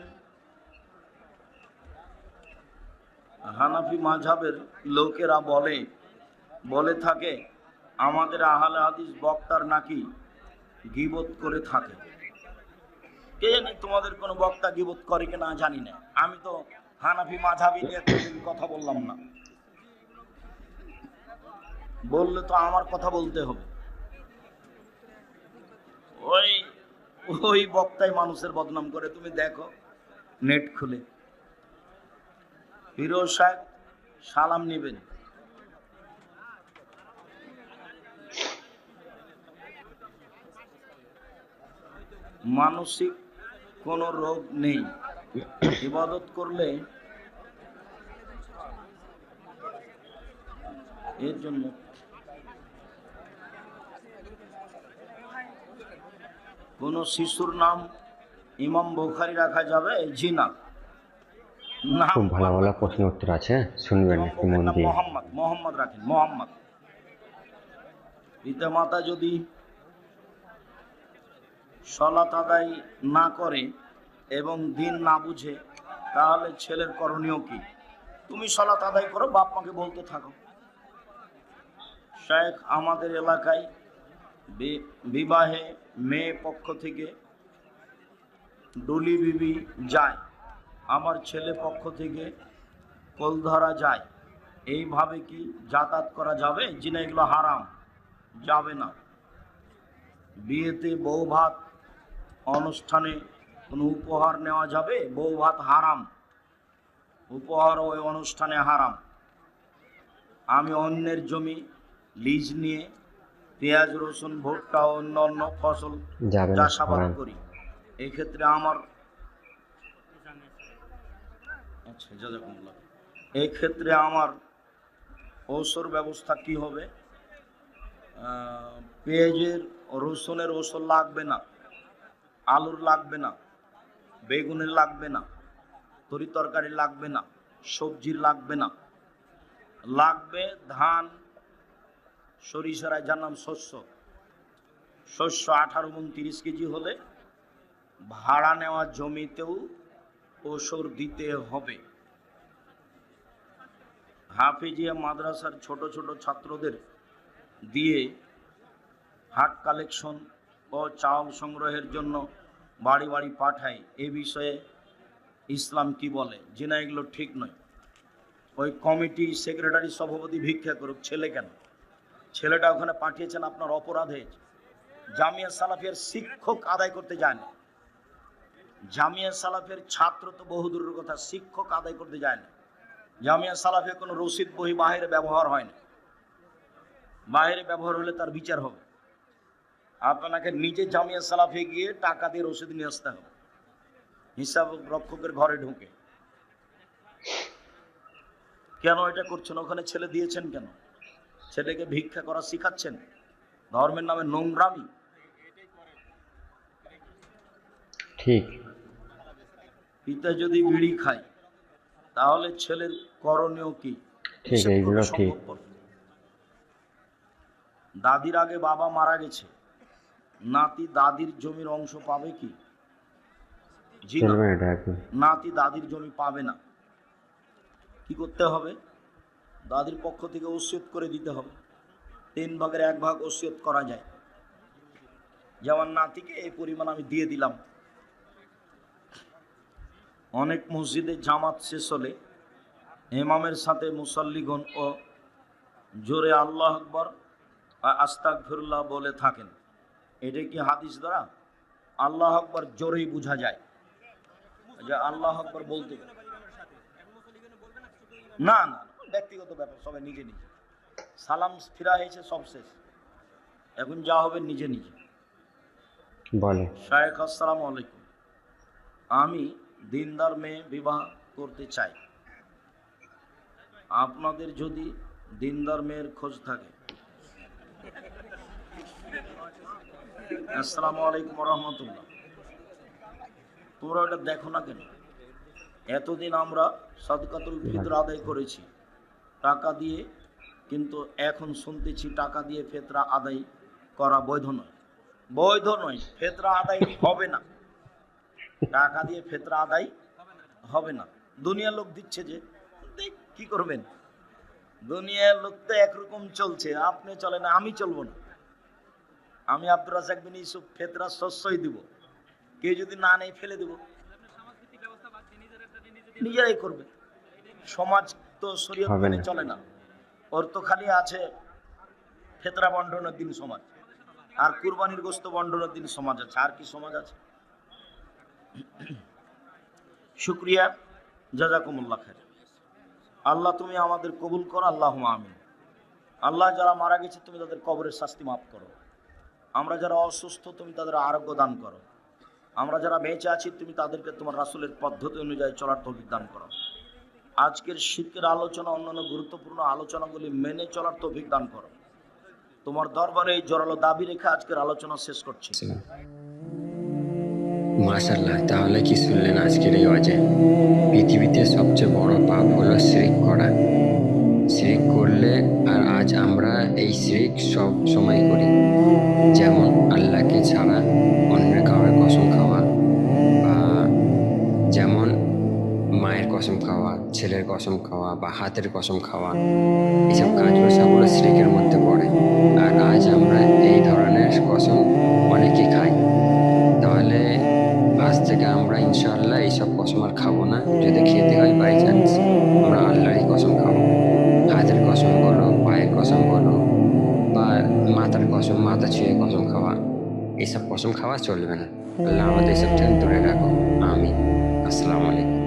হানাফি মাযহাবের লোকেরা বলে থাকে আমাদের আহলে হাদিস বক্তার নাকি গীবত করে থাকে। কে জানে তোমাদের কোনো বক্তা গীবত করে কিনা জানি না। আমি তো হানাফি মাযহাবী নিয়ে কথা বললাম না, বললে তো আমার কথা বলতে হবে। ওই বক্তাই মানুষের বদনাম করে, তুমি দেখো নেট খুলে। ফিরোজ সাহেব, সালাম নেবেন। মানসিক কোনো রোগ নেই, ইবাদত করলে এর জন্য কোন শিশুর নাম ইমাম বুখারী রাখা যাবে? জি না। খুব ভালো ভালো প্রশ্ন উত্তর আছে, শুনবেন একটু মন দিয়ে। মোহাম্মদ রাখেন, মোহাম্মদ। পিতা মাতা যদি সালাত আদায় না করে এবং দিন না বুঝে, তাহলে ছেলের করণীয় কি? তুমি সালাত আদায় করো, বাপ মাকে বলতে থাকো। শেখ, আমাদের এলাকায় বিবাহে মেয়ে পক্ষ থেকে ডুলি বিবি যায়, আমার ছেলে পক্ষ থেকে কোল ধরা যায়, এইভাবে কি যাতায়াত করা যাবে? জি না, এগুলো হারাম, যাবে না। বিয়েতে বউ ভাত অনুষ্ঠানে কোনো উপহার নেওয়া যাবে? বউ ভাত হারাম, উপহার ওই অনুষ্ঠানে হারাম। আমি অন্যের জমি লিজ নিয়ে পেঁয়াজ, রসুন, ভুট্টা ও অন্যান্য ফসল চাষাবাদ করি, এক্ষেত্রে আমার এক্ষেত্রে আমার ঔষধ ব্যবস্থা কি হবে? পেঁয়াজের, রসুনের ঔষধ লাগবে না, আলুর লাগবে না, বেগুনের লাগবে না, তরি তরকারি লাগবে না, সবজির লাগবে না। লাগবে ধান, সরিষার, যার নাম শস্য 18-29 কেজি হলে ভাড়া নেওয়া জমিতেও ওসর দিতে হবে। হাফিজিয়া মাদ্রাসার ছোট ছোট ছাত্রদের দিয়ে হাট কালেকশন ও চাউল সংগ্রহের জন্য বাড়ি বাড়ি পাঠায়, এ বিষয়ে ইসলাম কি বলে? যে না, এগুলো ঠিক নয়। ওই কমিটি সেক্রেটারি সভাপতি ভিক্ষা করুক, ছেলে কেন? ছেলেটা ওখানে পাঠিয়েছেন আপনার অপরাধে। জামিয়া সালাফিয়ার শিক্ষক আদায় করতে যায় না, জামিয়া সালাফের ছাত্র তো বহুদূরের কথা, শিক্ষক আদায় করতে যায় না। জামিয়া সালাফে কোনো রসিদ বহি বাইরে ব্যবহার হয় না, বাইরে ব্যবহার হলে তার বিচার হবে। আপনাকে নিজে জামিয়া সালাফে গিয়ে টাকা দিয়ে রসিদ নিয়ে আসতে হবে, হিসাব রক্ষকের ঘরে ঢুকে। কেন এটা করছেন? ওখানে ছেলে দিয়েছেন কেন? ছেলেকে ভিক্ষা করা শিখাচ্ছেন? ধর্মের নামে নোংরামি। ঠিক। পিতা যদি বিড়ি খায় তাহলে ছেলের করণীয় কি? ঠিক, এইগুলো ঠিক। দাদির আগে বাবা মারা গেছে, নাতি দাদির জমির অংশ পাবে কি? জি না, নাতি দাদির জমি পাবে না। কি করতে হবে? দাদির পক্ষ থেকে ওসিয়ত করে দিতে হবে। 3 ভাগের 1 ভাগ ওসিয়ত করা যায়, যেমন নাতিকে এই পরিমাণ আমি দিয়ে দিলাম। অনেক মসজিদে জামাত শেষ হলে ইমামের সাথে মুসল্লিগণ ও জোরে আল্লাহ আকবার আস্তাগফিরুল্লাহ বলে থাকেন। এটা কি হাদিস দ্বারা? আল্লাহ আকবার জোরেই বোঝা যায় যে আল্লাহ আকবার বলতে না, না ব্যক্তিগত ব্যাপার, সবাই নিজে নিজে। সালাম ফিরা হয়েছে, সব শেষ, এখন যা হবে নিজে নিজে বলে। শায়েখ আসসালামু আলাইকুম, আমি দিনদার মেয়ে বিবাহ করতে চাই, আপনাদের যদি দিনদার মেয়ের খোঁজ থাকে। আসসালামু আলাইকুম রহমতুল্লাহ। তোমরা ওটা দেখো না কেন? এতদিন আমরা সাদকাতুল ফিতর আদায় করেছি টাকা দিয়ে, কিন্তু এখন শুনতেছি টাকা দিয়ে ফেতরা আদায় করা বৈধ নয়। বৈধ নয়, ফেতরা আদায় হবে না, টাকা দিয়ে ফেতরা আদায় হবে না। দুনিয়ার লোক দিচ্ছে যে, কি করবেন? দুনিয়ার লোক তো একরকম চলছে, আপনি চলে না, আমি চলবো না। আমি আব্দুর রাজ্জাক বিন ইউসুফ ফেতরা শস্যই দিব, কেউ যদি না নেই ফেলে দেব, নিজেরাই করবে। সমাজ তো শরীয়ত মেনে চলে না, ওর তো খালি আছে ফেতরা বন্টনের দিন সমাজ, আর কুরবানির গোশত বন্টনের দিন সমাজ আছে, আর কি সমাজ আছে? শুকরিয়া, জাযাকুমুল্লাহ খাইর। আল্লাহ তুমি আমাদের কবুল করো, আল্লাহুম্মা আমিন। আল্লাহ যারা মারা গেছে তুমি তাদের কবরের শাস্তি মাফ করো, আমরা যারা অসুস্থ তুমি তাদের আরোগ্য দান করো, আমরা যারা বেঁচে আছি তুমি তাদেরকে তোমার রাসূলের পদ্ধতি অনুযায়ী চলার তৌফিক দান করো। আজকের শিরকের আলোচনা, অন্যান্য গুরুত্বপূর্ণ আলোচনাগুলি মেনে চলার তৌফিক দান করো। তোমার দরবারে এই জোরালো দাবি রেখে আজকের আলোচনা শেষ করছি। মাশাআল্লাহ, তাহলে কি শুনলেন আজকের এই ওয়াজে? পৃথিবীতে সবচেয়ে বড় পাপ হলো শিরক করা। শিরক করলে, আর আজ আমরা এই শিরক সব সময় করি, যেমন আল্লাহকে ছাড়া অন্যের কাউকে কসম খাওয়া, বা যেমন মায়ের কসম খাওয়া, ছেলের কসম খাওয়া, বা হাতের কসম খাওয়া, এইসব কাজগুলো সবগুলো শিরকের মধ্যে পড়ে। আর আজ আমরা এই ধরনের কসম অনেকেই খাই। তাহলে আজ থেকে আমরা ইনশাআল্লাহ এইসব কসম আর খাবো না। যদি খেতে হয় বাই চান্স, আমরা আল্লাহরই কসম খাবো। হাতের কসম বলো, পায়ের কসম বলো, বা মাথার কসম, মাথা ছুঁয়ে কসম খাওয়া, এইসব কসম খাওয়া চলবে না। আল্লাহ আমাদের এইসব থেকে দূরে রাখো। আমিন। আসসালামু আলাইকুম।